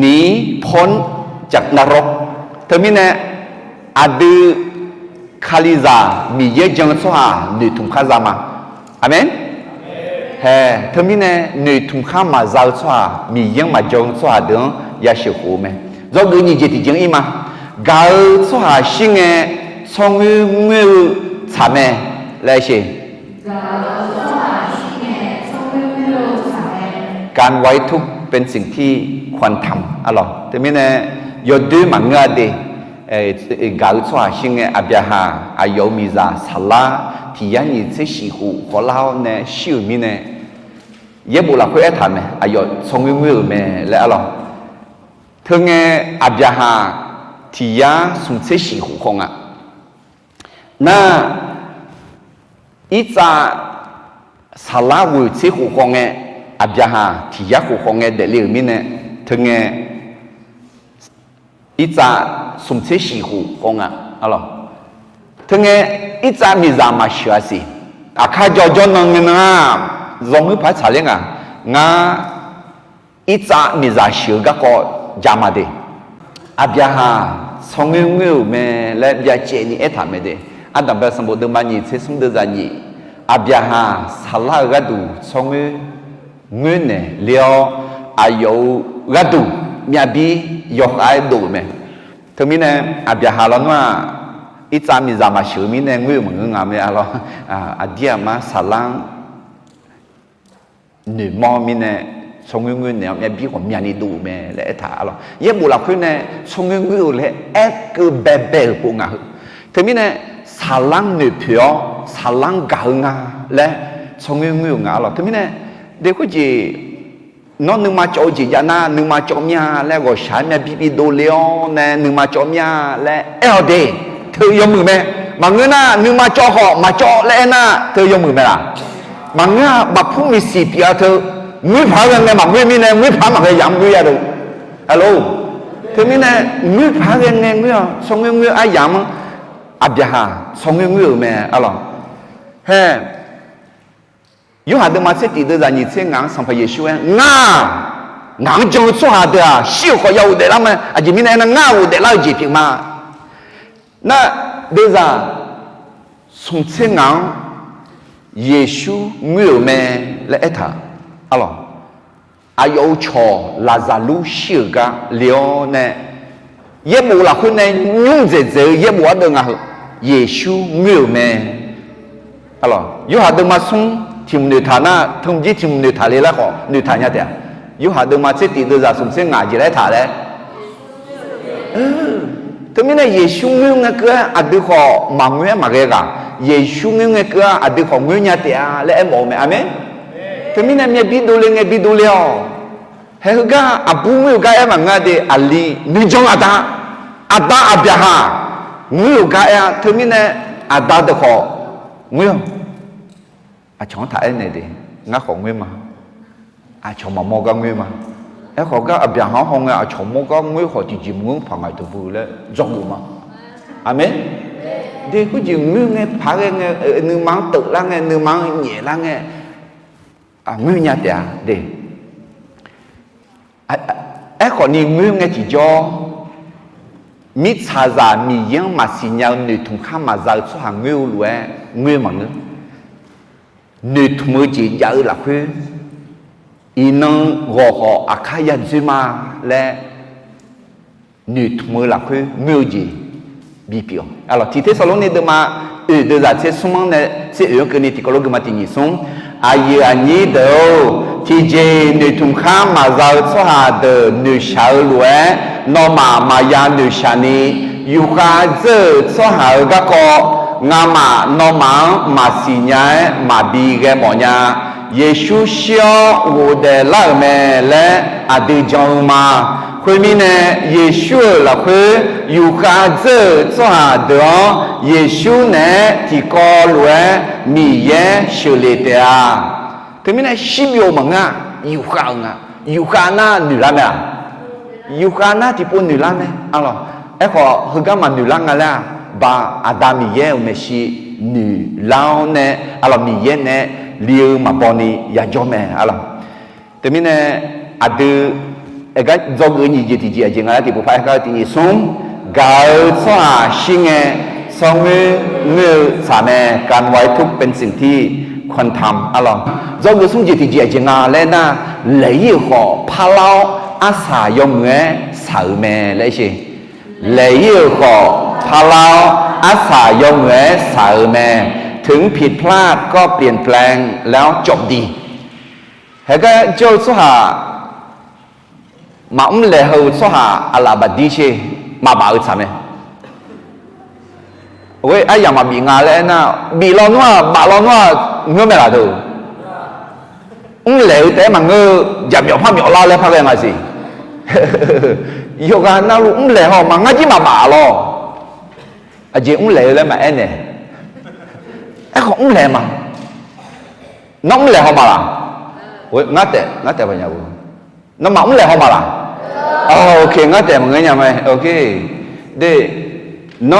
[SPEAKER 3] หนีพ้นจากนรกเธอมีเนี่ยอดีคาลิซามีเยอะจังสว่าหนึ่งถุงข้าวมาอาเมนเฮ้เธอมีเนี่ยหนึ่งถุงข้าวมาจาสว่ามียังมาจังสว่าเดิมยาเชื่อหูไหมเราดูนี่เจติจังอีมากาสว่าสิ่งเงี้ยชงมือทำไหมเลยสิการไว้ทุกเป็นสิ่งที่ควรทำอะไรแต่ไม่แน่ยอดดูมันง่ายดีกาลสวาชิงอับยาฮาอายุมีซาสลาที่ยันยิ่งเสียชีหูขอเล่าเนี่ยชื่อมีเนี่ยเย็บบุหรี่เพื่อทำเนี่ยอายุทรงมือเนี่ยแล้วอะไรถึงอับยาฮาที่ยันสุ่มเสียชีหูคงอ่ะน่าอีจ้าสลาวุเสียหูคงเนี่ยอับยาฮาที่ยักษ์ของเด็กเลี้ยงมินเนี่ยถึงอีจ้าสมเสสีหูของอะไรถึงอีจ้ามีจามาเชื่อสิอาคาจอจอนงนะจงมือพัดสาเลียงงาอีจ้ามีจาเชื่อก็จามาเดอับยาฮาสงเงือเมและยาเจนี่ทำไม่ได้อันดับแรกสมบูรณ์มันยิ่งเสียสมดุลยิ่งอับยาฮาสลากระดูสงเงินเนี่ยเลี้ยวอายุกระดูมีอาบียกไอ้ดูไหมถึงมีเนี่ยอับยาฮาลอนว่าอีจามีจามาชื่อมีเนี่ยเงินเหมือนงามเนี่ยอะไรอาเดียมาสลัง หนึ่งมอมีเนี่ยสงเงินเนี่ยแม่พี่ของเมียนี่ดูแม่และถาalorsเยี่ยบุหลับขึ้นเนี่ยสงเงินเลยเอ็กคือแบบปุ่งอ่ะถึงมีเนี่ยสารังหนึ่งเพียวสารังกาหงาและสงเงินอ่ะalorsถึงมีเนี่ยเด็กคนจีน้องนึงมาโจจียานานึงมาโจมียแล้วก็ใช้แม่พี่ดูเลี้ยวเนี่ยนึงมาโจมียและเอลเดเธอยอมมือไหมบางเงินน่ะนึงมาโจหอมาโจและน่ะเธอยอมมือไหมล่ะบางเงินบัพผู้มีสีเปียเธอมือพากันไงมามือมีเนี่ยมือพามาแค่ยำมืออะดูฮัลโหลเธอมีเนี่ยมือพากันไงมือสองมือไอ้ยำอับยาฮาสองมือแม่อะไรเฮ้有哈的嘛，这地头上你这硬上拍耶稣硬就做下的啊，小可要的他们啊，就明天那硬的老几平嘛，那对上从这硬耶稣没有咩来一他，阿咯，啊有错拉萨路小个了呢，也无啦可能用这也无得啊，耶稣没有咩，阿咯，有哈的嘛从。ทีมเนื้อฐานะทุ่มจีทีมเนื้อฐานเลยละก็เนื้อฐานเนี่ยแต่ยุหาดูมาเจติดจะสมเสียงอาจีได้ถ่ายเลยถึงมีเนี่ยเยซูเงี้ยก็อาจจะขอมาเงี้ยมาเกะเยซูเงี้ยก็อาจจะขอเงี้ยเนี่ยแต่แล้วเอ็มบอกไหมอาเมนถึงมีเนี่ยมีบิดูเลยบิดูเลยเฮ้ยก็อาบุ้งเงี้ยก็เอ็มงาเดอัลลีนิจงอาตาอับยาฮาเงี้ยก็เอ็มถึงมีเนี่ยอาตาจะขอเงี้ยà chọn thải này đi ngã khổng nguyên mà à chọn mà mua cái nguyên mà ấy họ cái ập hàng không à chọn mua cái nguyên họ chỉ muốn phẳng ngày từ bữa lên rong mà amen đi cái gì nguyên nghe phá nghe nương mang tự la nghe nương mang nhẹ la nghe à nguyên nhà tiệt đi ấy họ nhìn nguyên nghe chỉ cho mít xà già mì giang mà xì nhau nửa thùng khăm mà giờ số hàng nguyên luôn nguyên mà nữa nữ thùng chỉ dạy là khuyên inang gò họ akaya zuma le nữ thùng là khuyên mưu gì bị biểu alors thì thế sau này de mà de là thế sung này thế ở cái này thì có lúc mà thì sung ai anh đâu thì je nữ thùng khá mà giờ số hà de nữ sao luôn nó mà ya nữ shani yu kha giờ số hà cái co ngà mà nó mà xì nhái mà bị cái mỏ nhà Giêsu xio ngủ để lại mẹ lẽ à đi trong mà khơi mi nè Giêsu là khơi yu khá dơ cho hà đó Giêsu nè thì có lúa mì yé xử lý thế à thế mi nè xí biểu mà ngà yu khá na nữ làm mẹ yu khá na thì bốn nữ làm mẹ alors ấy họ hơi cái mà nữ làm ngà là ba Adam ye meshi nữ lao nè alors mi ye nè liu mà boni ya jome alors thế mình nè adu cái do người gì thì gì gì ngay thì bộ phải cái thì xuống gạo xoa xin nghe xong người xả nèการไว้ทุกเป็นสิ่งที่ควรทำalors do người xuống gì thì gì ngay lên na lấy họ pha laoอาสายงเงี้ยสาวแม่เลยสิlấy họพาเราอาศัยยงเอ๋สาวแม่ถึงผิดพลาดก็เปลี่ยนแปลงแล้วจบดีเฮ้ก็เจ้าสุหามาเลวสุหาอาลาบดีเชมาบ่าวทำไมเว้ยไอ้ยังมาบีงาเลยนะบีเราหนัวบ่าวเราหนัวเงื่อนไม่ละดูเลวแต่มันเงื่อจับหยอกพับหยอกเล่าแล้วพักยังไงสิ有个那路来吼，嘛我只嘛罢咯，啊只来了嘛安呢，哎好来嘛，那来好嘛啦，喂我得不要，那嘛来好嘛啦，哦 OK 我得么个样没 OK，对，那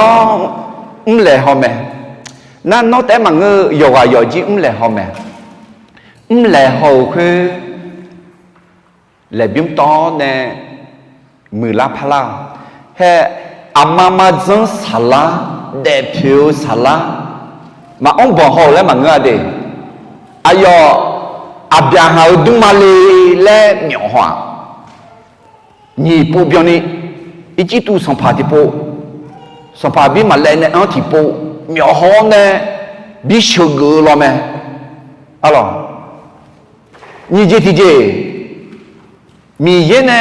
[SPEAKER 3] 来好没，那得嘛我有啊有只来好没，来好去来边多呢。มือลาพลาเฮอามาจังสลาเดพิวสลามาองบอกเขาแล้วมันเงาเดอายออาบยาหาดุมาเลและเหนียวหัวนี่ปูเบียนี่อีจิตุสัมภาติปูสัมภาบิมาเลเนี่ยอันที่ปูเหนียวหัวเนี่ยบิชกือหรอไหมอะไร你这提这，米耶呢，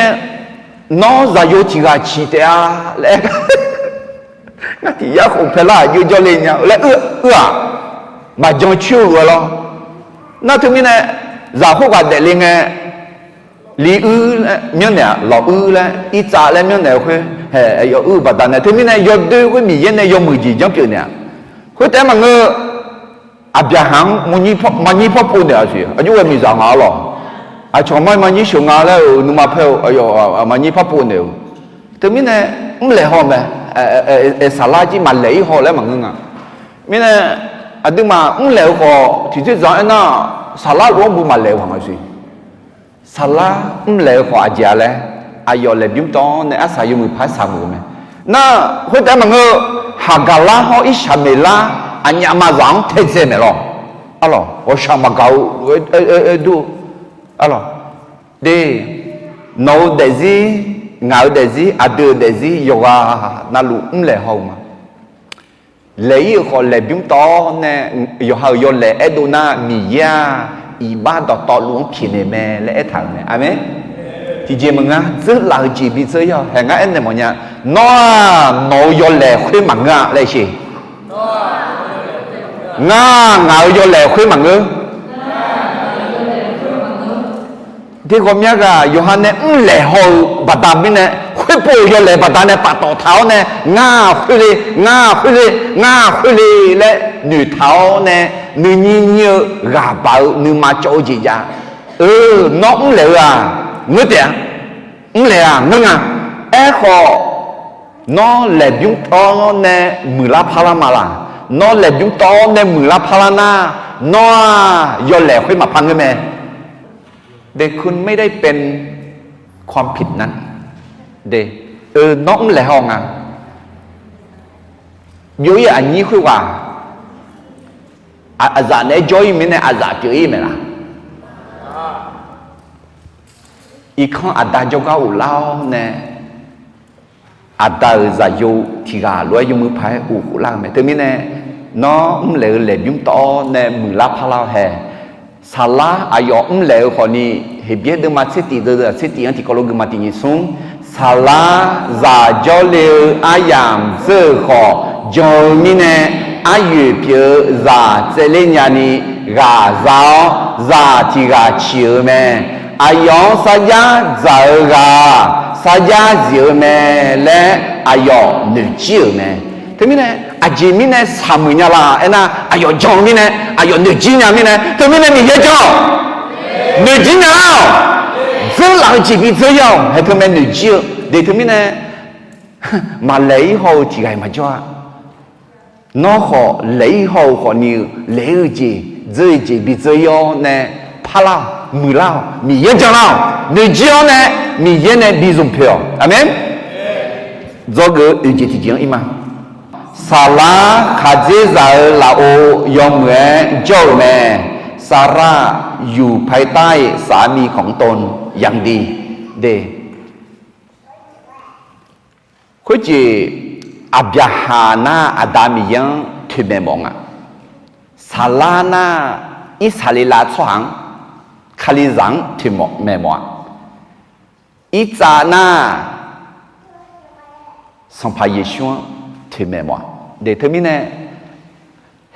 [SPEAKER 3] 哪咋有几个起的啊？来，那底下红皮啦，有叫你呢，来嘛将去了，那他们呢，然后话带领呢，离呢，苗呢，老呢，一扎呢苗呢会，要不但呢，他们呢要对会米耶呢要每几张票呢，会带嘛个。biar hang mani pop pun dia sih. Aju we mi zang Allah. Chomai mani shunga la numa pheu ayo mani pop pun dia. Tapi ne mle ho me salaji ma lei ho le manga. Mine adu ma mle ho ti ti zang na sala ro bu ma lei ho sih. Sala mle ho aja le ayo le bim to ne asa yu mu phai sa mu me. Na ho ta manga hagala ho ishamela anh mà giảng thế gì mẹ lo, alo, ở sao mà cậu đu, alo, đi nấu để gì, ngáo để gì, đưa để gì, yoga na lu lệ hậu mà, lấy họ lệ biếng to nè, yo lệ eduna miya, ibadah to luang kini mẹ lệ thằng nè, amen. Thì gì mà ngã rất là chỉ bị chơi yo, hẹn ngã em này mọi nhà, nó yo lệ khuyên mà ngã lệ gì. Ngạo vô lệ khuyên mà ngư thì còn nhớ là Yohan này lệ hồ bà ta bên này khuyên bù vô lệ bà ta này bà tổ tháo này ngà khuyên đi lệ nữ tháo này nữ như gà bảo nữ mà chỗ gì ra nó cũng lệ à ngư tiền lệ à ngưng à khó nó lệ dung to này mười la palama là nó là chúng to nên mười la palana nóย่อแหล่ค่อยมาพังกันแม่เด็กคุณไม่ได้เป็นความผิดนั้นเด็กน้องแหล่ห้องอ่ะอยู่อย่างนี้คือว่าอาจารย์เนี่ยจอยไม่เนี่ยอาจารย์เจอไหมล่ะอีกข้ออาจารย์เจ้าก็อุ่นเล่าเนี่ยอาจารย์จะอยู่ที่กาล้วยอยู่มือพายอุ่นเล่าไหมแต่ไม่เนี่ยnó lệ lệ chúng to nè mười la pha lao hè sala ayo lệ họ ni hệ biết được mà sẽ tì anh thì có lúc mà tì nhị xuống sala za cho lệ ayam sơ họ cho mi nè ayu pio za sẽ lên nhà ni gà zao za thì gà chiều mẹ ayo sa ya za gà sa ya chiều mẹ lệ ayo nữ chiều mẹ thế mi nè aji mi nè samu nya la ena ayo jong mi nè ayo nữ chi nya mi nè thế mi nè mi ye jong nữ chi nào rất là chỉ bị chơi nhau hay thế mi nữ chi để thế mi nè mà lấy hồ chỉ cái mà cho nó họ lấy hồ họ nhiều lấy gì rơi chỉ bị chơi nhau nè pa lao mười lao mi ye jong lao nữ chi nè mi ye nè bị dùng phiếu amen do cái chỉ tiếng im mà Sala khaje zai la o yom nge jo me Saraอยู่ภายใต้สามีของตนอย่างดีเดคุจิอับยาฮานาอาดามิยังถึงแม่มองอ่ะสาลานาอิสาลิลาชวางคาลิซังถึงแม่มองอิจานาสัมภายชวนถึงแม่มองเดี๋ยวเธอมีเนี่ย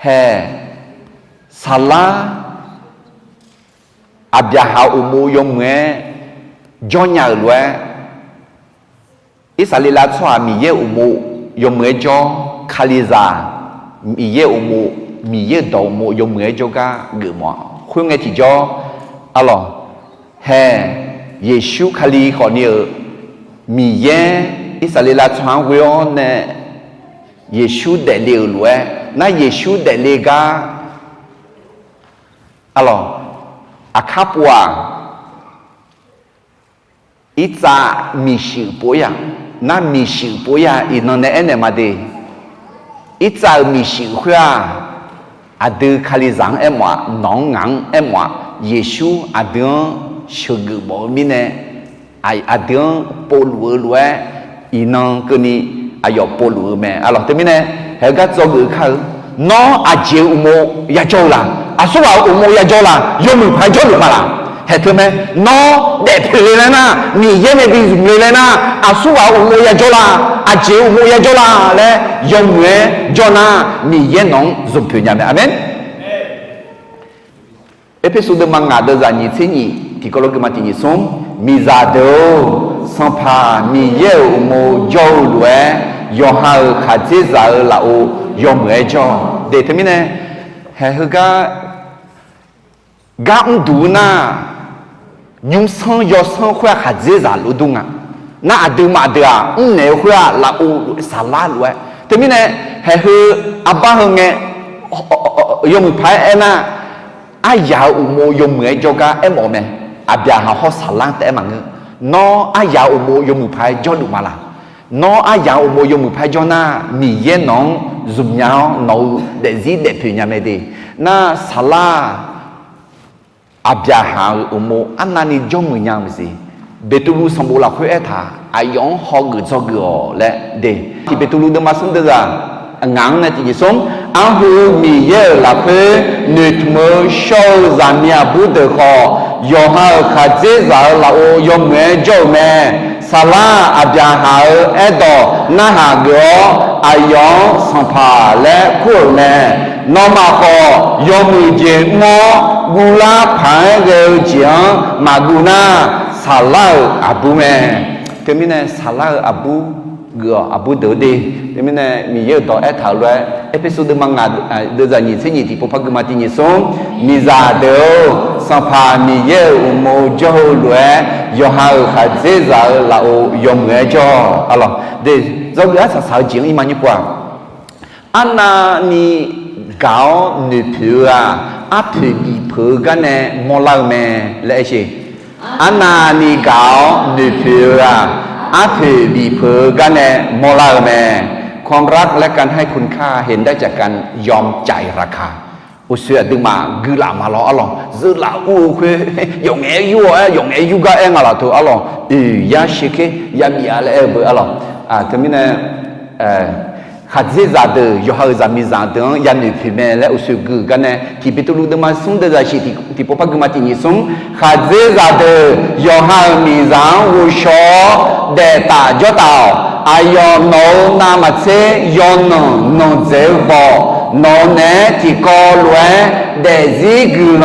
[SPEAKER 3] แห่สาลาอับยาฮาอุโมยมเงจอนยาล้วนอิสราเอลชวามีเยอุโมยมเงจอคาลิซามีเยอุโมมีเยดอุโมยมเงจอกะเกมัวคุยเงที่จออะล่ะแห่เยซูคาลีขอเนี่ยมีเยอิสราเอลชวาเวอเนี่ยเยซูเดลีล้วนน่าเยซูเดลีกาอะล่ะอาคาปัวอิจามีชื่อปัวยน่ามีชื่อปัวยอีนั่นเนี่ยเนี่ยมาดีอิจามีชื่อหัวอาดูคาลิซังเอ็มวะน้องงังเอ็มวะเยซูอาดูชื่อกุบมินเนี่ยอาดูปอลูล้วนอีนั่นก็นี่อายอปอลูแม่อะไรแต่มินเนี่ยเฮก็จะกุเขาน้องอาเจอุโมยาโจลาอาสุวาอุโมยาโจลายมือพายโจลมาละ เห็นไหมน้อเด็ดเลยนะมีเย็นไม่ดีเลยนะอาสู้เอาอุโมยจลาอาเจอุโมยจลาและยมเวจนามีเย็นน้องจุดพิญญาเนี่ยอาเมนเอพิโซดมังงาเดจานิเซนีที่ก็ลงมาที่นี่ส่งมีซาโดสัมภามีเยอุโมจอลเวยอฮาขาเจซาลาโอยมเวจอเด็ดมิเนี่ยเฮ้ยก็ดูนะยุ่งสังยศสังขวาขาเจซาลุดุงอ่ะน่าดูมาเดียเนี่ยขวาลาโอสาลาลวยแต่มิเนี่ยเฮ้ยอับบ้าเฮงเงยมพายเอ็น่ะอายาอุโมยมเหมือนจอกะเอ็มอเมอาบยาหาข้อสาลังแต่มังน้ออายาอุโมยมพายจอดุมาละน้ออายาอุโมยมพายจอน่ามีเย็นน้องจุ่มยาวน้องเดซีเดพิญญาเมดีน่าสาลาอาบยาหาอุโมอันนั้นนี่จอมือยามสิเบตูลูสมบูรณ์คุยเอธาอายองฮอกจอกอและเดที่เบตูลูเดมาสุนเดอร์งานนั่นที่ส่งอันหูมีเยอะละเพื่อหนึ่งมือโชว์จามีอาบุตรขอยอมให้ข้าเจ้าละโอยมเมจอมสลาอาบยาหาเอดอนาหากออายองสัมภาและคู่เมนอมาขอยมมือเจมอกุลาพันเกลจียงมากุนาสลาอาบุเมเทมินเนสลาอาบุgỡ abu đỡ đi, thế nên là mình nhớ đó thảo luận episode mang ngà đưa ra nhìn thấy nhìn thì phật ngài tin nhìn xuống mình ra đều sang pha mình nhớ một chỗ luận do hai khai dễ dàng là dùng người cho alo để do cái sao sao chuyện im như qua anh ni gạo nữ phiêu áp phiêu bị phơi cái này mua lại mẹ lại gì anh ni gạo nữ phiêuอาเธอบีเพอกันแน่มอลาแม่ความรักและการให้คุณค่าเห็นได้จากการยอมจ่ายราคาอุเสือดึงมากือละมาล้ออะไรซื้อละอู้คือยงเอยูยงเอยูก็เองอะไรตัวอะไรยาชิเคยามีอะไรเบอร์อะไรที่มีเนี่ยขัดเจจาเดยอฮาจามิจาเดยานุพิเมและอุสือกือกันแน่ที่เป็นตัวลูกเดมาส่งเดจาชิที่พบกันมาที่นี่ส่งขัดเจจาเดยอฮามิจาอุชอเดตาจดเอาอายอนโนนามาเซยอนโนเจฟโนเนที่กอลเวเดซิกุล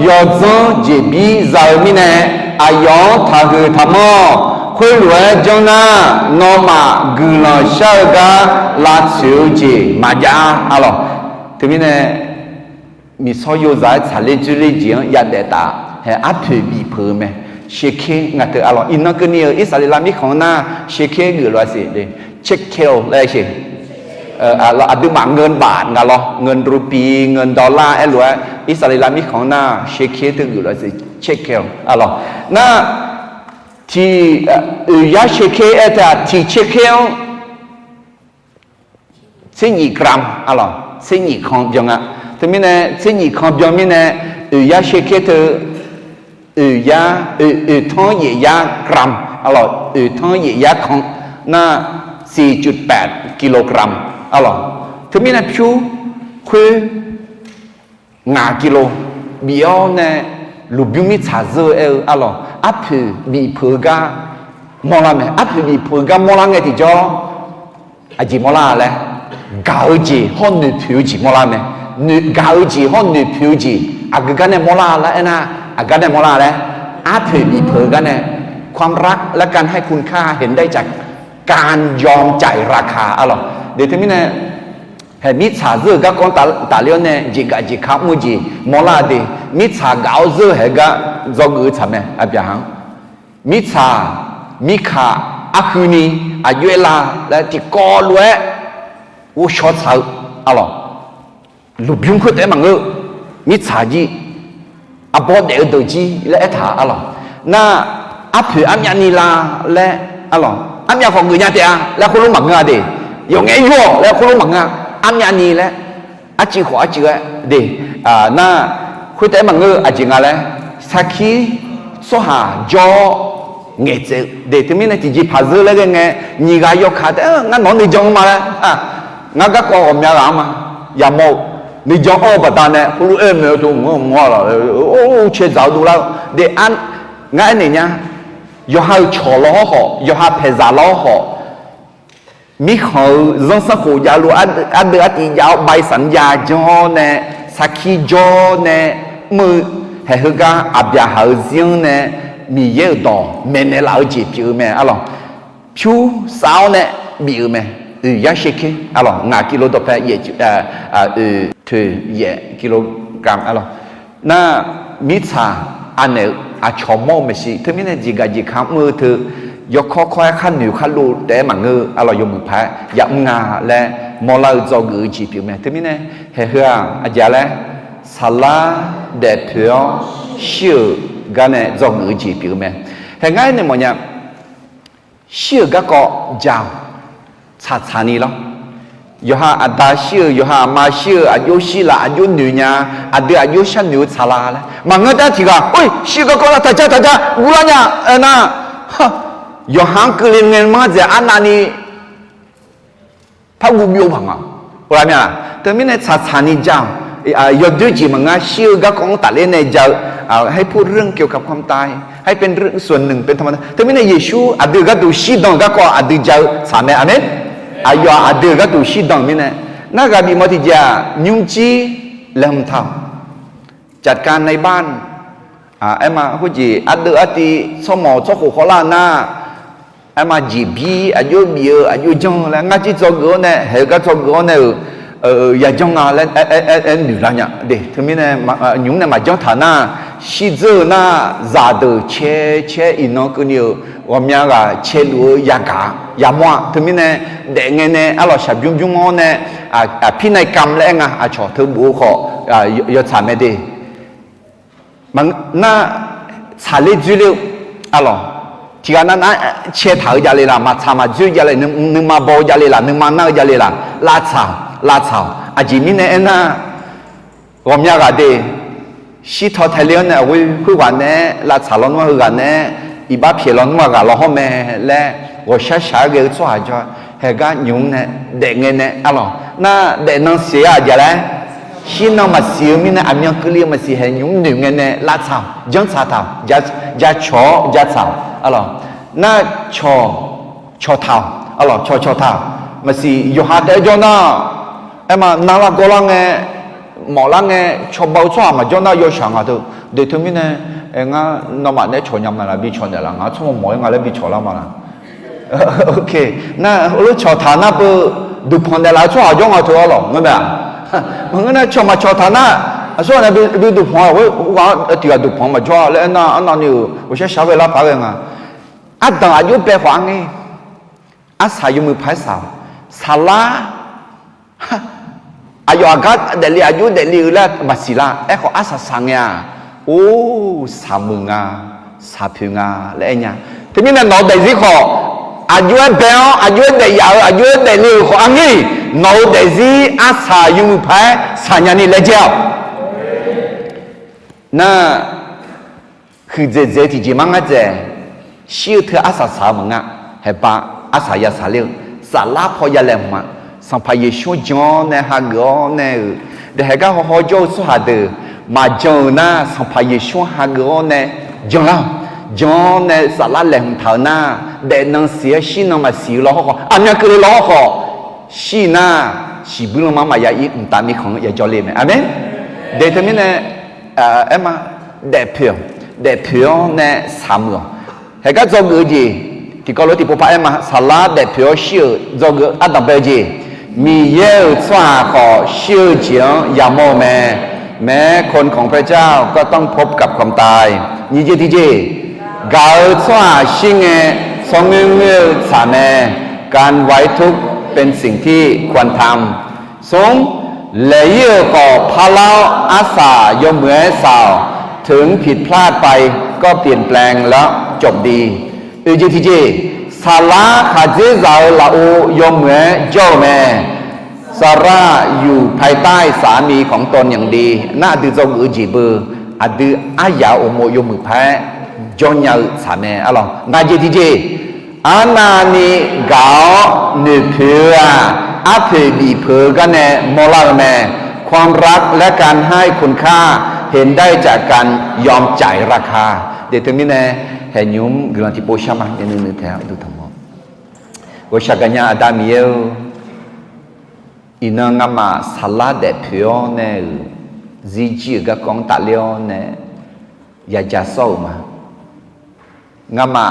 [SPEAKER 3] ยอจงเจบีซามิเนอายอนทากุธรรมคุยรวยจงนะนอมากุลชาร์กาลาชิวจีมาจ้าอะไรทีนี้เนี่ยมีสอยใจชาเลจุลีจีนยัดเดตาเฮอัพบีเพิ่มไหมเช็คงัดอะไรอินนักเนี่ยอิสราเอลมีของน่าเช็คกุลว่าสิเดเช็คเคลอะไรสิเราอธิบายเงินบาทงั้นหรอเงินรูปีเงินดอลลาร์ไอ้หลวงอิสราเอลมีของน่าเช็คถึงกุลว่าสิเช็คเคลอะไรน่าที่ยาเชคเอตาที่เชคเอล12 กรัมอะไร12 ของยังอ่ะแต่ไม่แน่12 ของยังไม่แน่ยาเชคเออยาท้องยากรัมอะไรท้องยาของน่า 4.8 กิโลกรัมอะไรแต่ไม่แน่ผิวคืองากิโลเบียวเนี่ยลูกบิวมิชาเจออะไรอัพบีเพกามอลาเมอัพบีเพกามอลาเงติจ่ออาจิมอลาเลยกาจีฮอนนึผิวจีมอลาเมนึกาจีฮอนนึผิวจีอากกันเนี่ยมอลาละนะอากกันเนี่ยมอลาเลยอัพบีเพกันเนี่ยความรักและการให้คุณค่าเห็นได้จากการยอมจ่ายราคาอะไรเดี๋ยวทีนี้เนี่ยเห็นมิชาเจอก็คนตาเลี้ยวเนี่ยจีกาจีข้าวมุจีมอลาดีมิชาเกาเจอเห็นก็จงอือทำไมอาบยาหังมิชามิขาอาคืนีอายุเวลาและที่กอลเวอุชอดสาวอะไรลูกยุงคุดเอ็มังเออมิชาจีอาบอดเดือดจีและถาอะไรน่าอาผืออัมยานีลาและอะไรอัมยาของเงินยาเตียและคุณลุงมังเงาดีอย่างเงี้ยยั่วและคุณลุงมังเงาอัมยานีและอาจีหัวอาจีเดน่าคุยแต่มังเงออาจีงอะไรสักทีสหาจอเงี้ยเจเดที่มีในที่จีพัซเลยกันไงนี่ก็ยกขาแต่งั้นนอนในจงมาแล้วงั้นก็กอมยาลามาอย่าโม你讲哦不单呢，不如没有做我了，哦去找到了，的按俺你呢，要还巧老好，要还配杂老好，มีเขาเรื่องสักหัวยาลูอันเดือดยาวใบสัญญาจอเนี่ยสักขีจอเนี่ยมือให้เขาก็อับยาหาเสียงเนี่ยมีเยอะต่อแม่เนี่ยเราจีบอยู่แม่อะไรผิวสาวเนี่ยมีอยู่แม่ยาเช็คอะไรงากิโลต่อไปเยอะถือเยอะกิโลกรัมอะไรน่ามิชาอันเนี่ยอาชมไม่ใช่ถึงแม้เนี่ยจีกาจีข้ามมือถือยกข้อควายขั้นหนิวขั้นรูแต่หมังเงออะไรยมือแพ้ยับงาและมอลาจอกือจีบิวแม่ถึงแม้เนี่ยเฮียอาจารย์และสลาเด็ดเพียวชื่อกันเนี่ยจอกือจีบิวแม่เห็นไงเนี่ยมันเนี่ยชื่อก็จาวชานี่หรอยาอัตราชื่อยามาชื่ออายุชื่อละอายุหนึ่งเนี่ยอายุฉันหนึ่งชาลาละมังเงอแต่ที่ก็โอ้ยชื่อก็ละแต่จ้าอุลาเนี่ยน่ะ有行个人人嘛在安那里，他无没有朋友，我来咩啦？对面呢查你讲，有ด้วยจีมังอ่ะชื่อก็ของตัดเล่นในจะให้พูดเรื่องเกี่ยวกับความตายให้เป็นเรื่องส่วนหนึ่งเป็นธรรมดาแต่ไม่ในเยซูอดีก็ดูชีดองก็อดีจะสามอาเมนอายอดีก็ดูชีดองไม่เนี่ยน่าก็มีมาที่จะยุ่งจีเล่มเท่าจัดการในบ้านไอ้มาพูดจีอดีสมองเจ้าของเขาล่าหน้าไอ้มาจีบีอายุเบียอายุจังแล้วงั้นที่ตัวกูเนี่ยเฮก็ตัวกูเนี่ยอย่าจังอ่ะแล้วหนูละเนี่ยเด็กถึงมีเนี่ยยุ่งเนี่ยมาจังฐานะชีเจอหน้าซาเดเชอินนก็เนี่ยว่ามีอะไรเชลูยากายามัวถึงมีเนี่ยเด็กเนี่ยอะไรชอบยุ่งเนี่ยพี่นายกรรมแล้วไงชอบเธอบุกเขายอดสามเด็กมันน่าชาลีจุลิอะไรที่กันนั้นเชื่อถือจะเลยล่ะมาทำมาจุจะเลยนึกมาบอกจะเลยล่ะนึกมาหน้าจะเลยล่ะลาชาวอาจีมิเนี่ยนะว่ามีอะไรเดชีทอทะเลเนี่ยวิคุยกันเนี่ยลาชาวล้วนว่ากันเนี่ยอีบ้าเพียล้วนว่ากันเราห้องแม่และว่าช้าเกี่ยวกับจ้าเฮกันยุ่งเนี่ยเด็กเนี่ยอะไรน่าเด็กนั่งเสียจะเลยชีน้องมาเสียมิเนี่ยอันยังก็เรียกมาเสียให้ยุ่งหนึ่งเนี่ยลาชาวจังชาทาวจะชอจะชาวอะไรน่าชอเท้าอะไรชอเท้ามาสิอยู่หาแต่จน่าไอ้มานาลากอลังเงหมอลังเงชอบเบาชัวมาจน่าอยู่ช่างอ่ะตัวเดี๋ยวถึงมีเนี่ยเอ็งอ่ะน้องมันเนี่ยชอยำมาละบีชอนเดี๋ยวละงั้นชั่วโมงหมอยังไงเลยบีชอละมาละโอเคน่ารู้ชอฐานะปุ๊ดูพอนเดี๋ยวละชัวจ้องอ่ะตัวหรอเงี้ยแบบมึงเนี่ยชอมาชอฐานะส่วนเนี่ยบีดูพอนว่าที่ว่าดูพอนมาชัวแล้วน่ะอันนั้นอยู่ว่าใช้ชาวเวลาพักเองอ่ะอันต่างอายุเปลี่ยนฟังไงอาศัยอยู่มือภายสาวสาระอายุอากาศเดลีอายุเดลีแล้วมาสิละเขาอาศัยสังเนี่ยโอ้สามึงสาพิงแล้วเนี่ยที่นี่เราเดซิขออายุเบลอายุเดียอายุเดลีขออันนี้เราเดซิอาศัยอยู่มือภายสัญญานี่เลยเจ้าน่ะคือเจที่จีมังเจชื่อเธออาศัยสามึงให้ป้าอาศัยสาเลี้ยสาลาพอยาเลมมาสัมภาระช่วยจอนเนี่ยหากอนเนี่ยเดี๋ยวก็เขาโจ้สุดาเดมาจอนะสัมภาระช่วยหากอนเนี่ยจอนเนี่ยสาลาเลมเท่านั้นเด็กนั่งเสียชีนมาเสียล้อเขาอันนี้คือล้อเขาชีน่ะชีบุรุษมาอย่าอีกตามีของอย่าจอเลยไหมอาเมนเด็กที่นี่เนี่ยเอ็มมาเด็กเพียวเนี่ยสามมือเฮ้ก็จอกือจีที่ก็รู้ที่พวกพ่อมาสลัดเด็ดเพียวชื่อจอกืออันดับเบจีมีเยอะสว่าขอชื่อเจียงยาโมแม้คนของพระเจ้าก็ต้องพบกับความตายนี่เจที่เจกาสว่าชิงเงสองเงื่อสามการไว้ทุกเป็นสิ่งที่ควรทำสงเลยเยอะขอพาลาอาสายมเหมือสาวถึงผิดพลาดไปก็เปลี่ยนแปลงแล้วจบดีเจที่เจสาระขาเจสาวลาโอยมเหมือเจ้าแม่ซาร่าอยู่ภายใต้สามีของตนอย่างดีน่าดื้อจงจีเบอร์อดื้ออายาโอโมยมือแพ้จงยาสามีอะไรน่าเจที่เจอานานีกาหนึ่งเพื่ออาเพบีเพื่อกันเนี่ยมอลาแม่ค ความรักและการให้คุณค่าเห็นได้จากการยอมจ่ายราคาเดี๋ยวถึงนี้นะเห็นยุ้มกลังที่โพชามาเนี่ยนึกแถวดูทั้งหมดว่าชากันยาอาดามีเอลอินังมาสลัดเด็ดเพียวเนี่ยจีจีก็กองตาเลี้ยวเนี่ยอยากจะสู้มางามา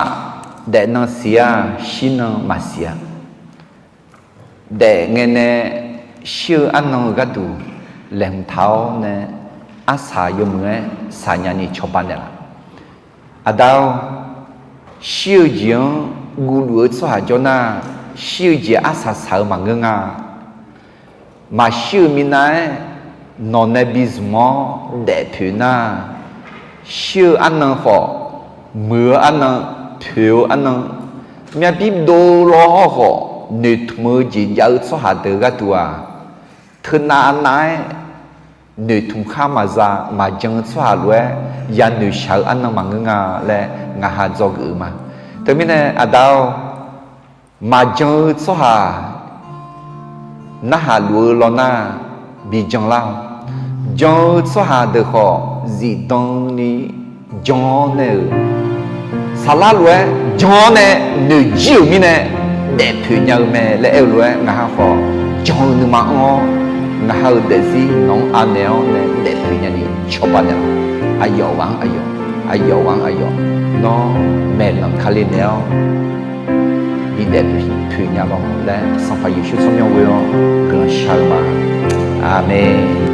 [SPEAKER 3] เด็ดนั่งเสียชินังมาเสียเด็กเงี้ยเนี่ยชื่ออันนั้นก็ดูแหลงเท้าเนี่ยอาศัยอยู่เมื่อสัญญาณิชบันเนี่ยละอาดาวชื่อเจียงกูรู้สหจนาชื่อเจียอาศัยสาวมังงามาชื่อมินายนอนในบิสมอเด็ดผิวหน้าชื่ออันนั้นขอมืออันนั้นผิวอันนั้นมีบิบโดรอขอนึกมือจีนยาวสหเดือกัวเธอหน้าไหนนึกทุ่งข้ามาจามาจังสหรวยยันนึกชาวอันนั้นมังงาและงาหาจอกอืมาแต่ไม่แน่อาดาวมาจังสหน่าหาลัวลอน่าบีจังเล่าจังสหเดือขอจีตงนี้จังเนี่ยสาระรวยจังเนี่ยนึกจิ๋วมีเนี่ยเด็ดผิวเงาแม่และเอวรวยงาหาขอจังนึกมาอ๋องาหาเด็ดสิน้องอันเนี่ยเนี่ยเด็ดผิวเงานี่ชอบอันเนี่ยอายอวังอายอน้องแม่หลังคาลิเนียบีเด็ดผิวเงาบ้างและสัมผัสยิ่งชุ่มยองเวลก็ชาบะอาเมน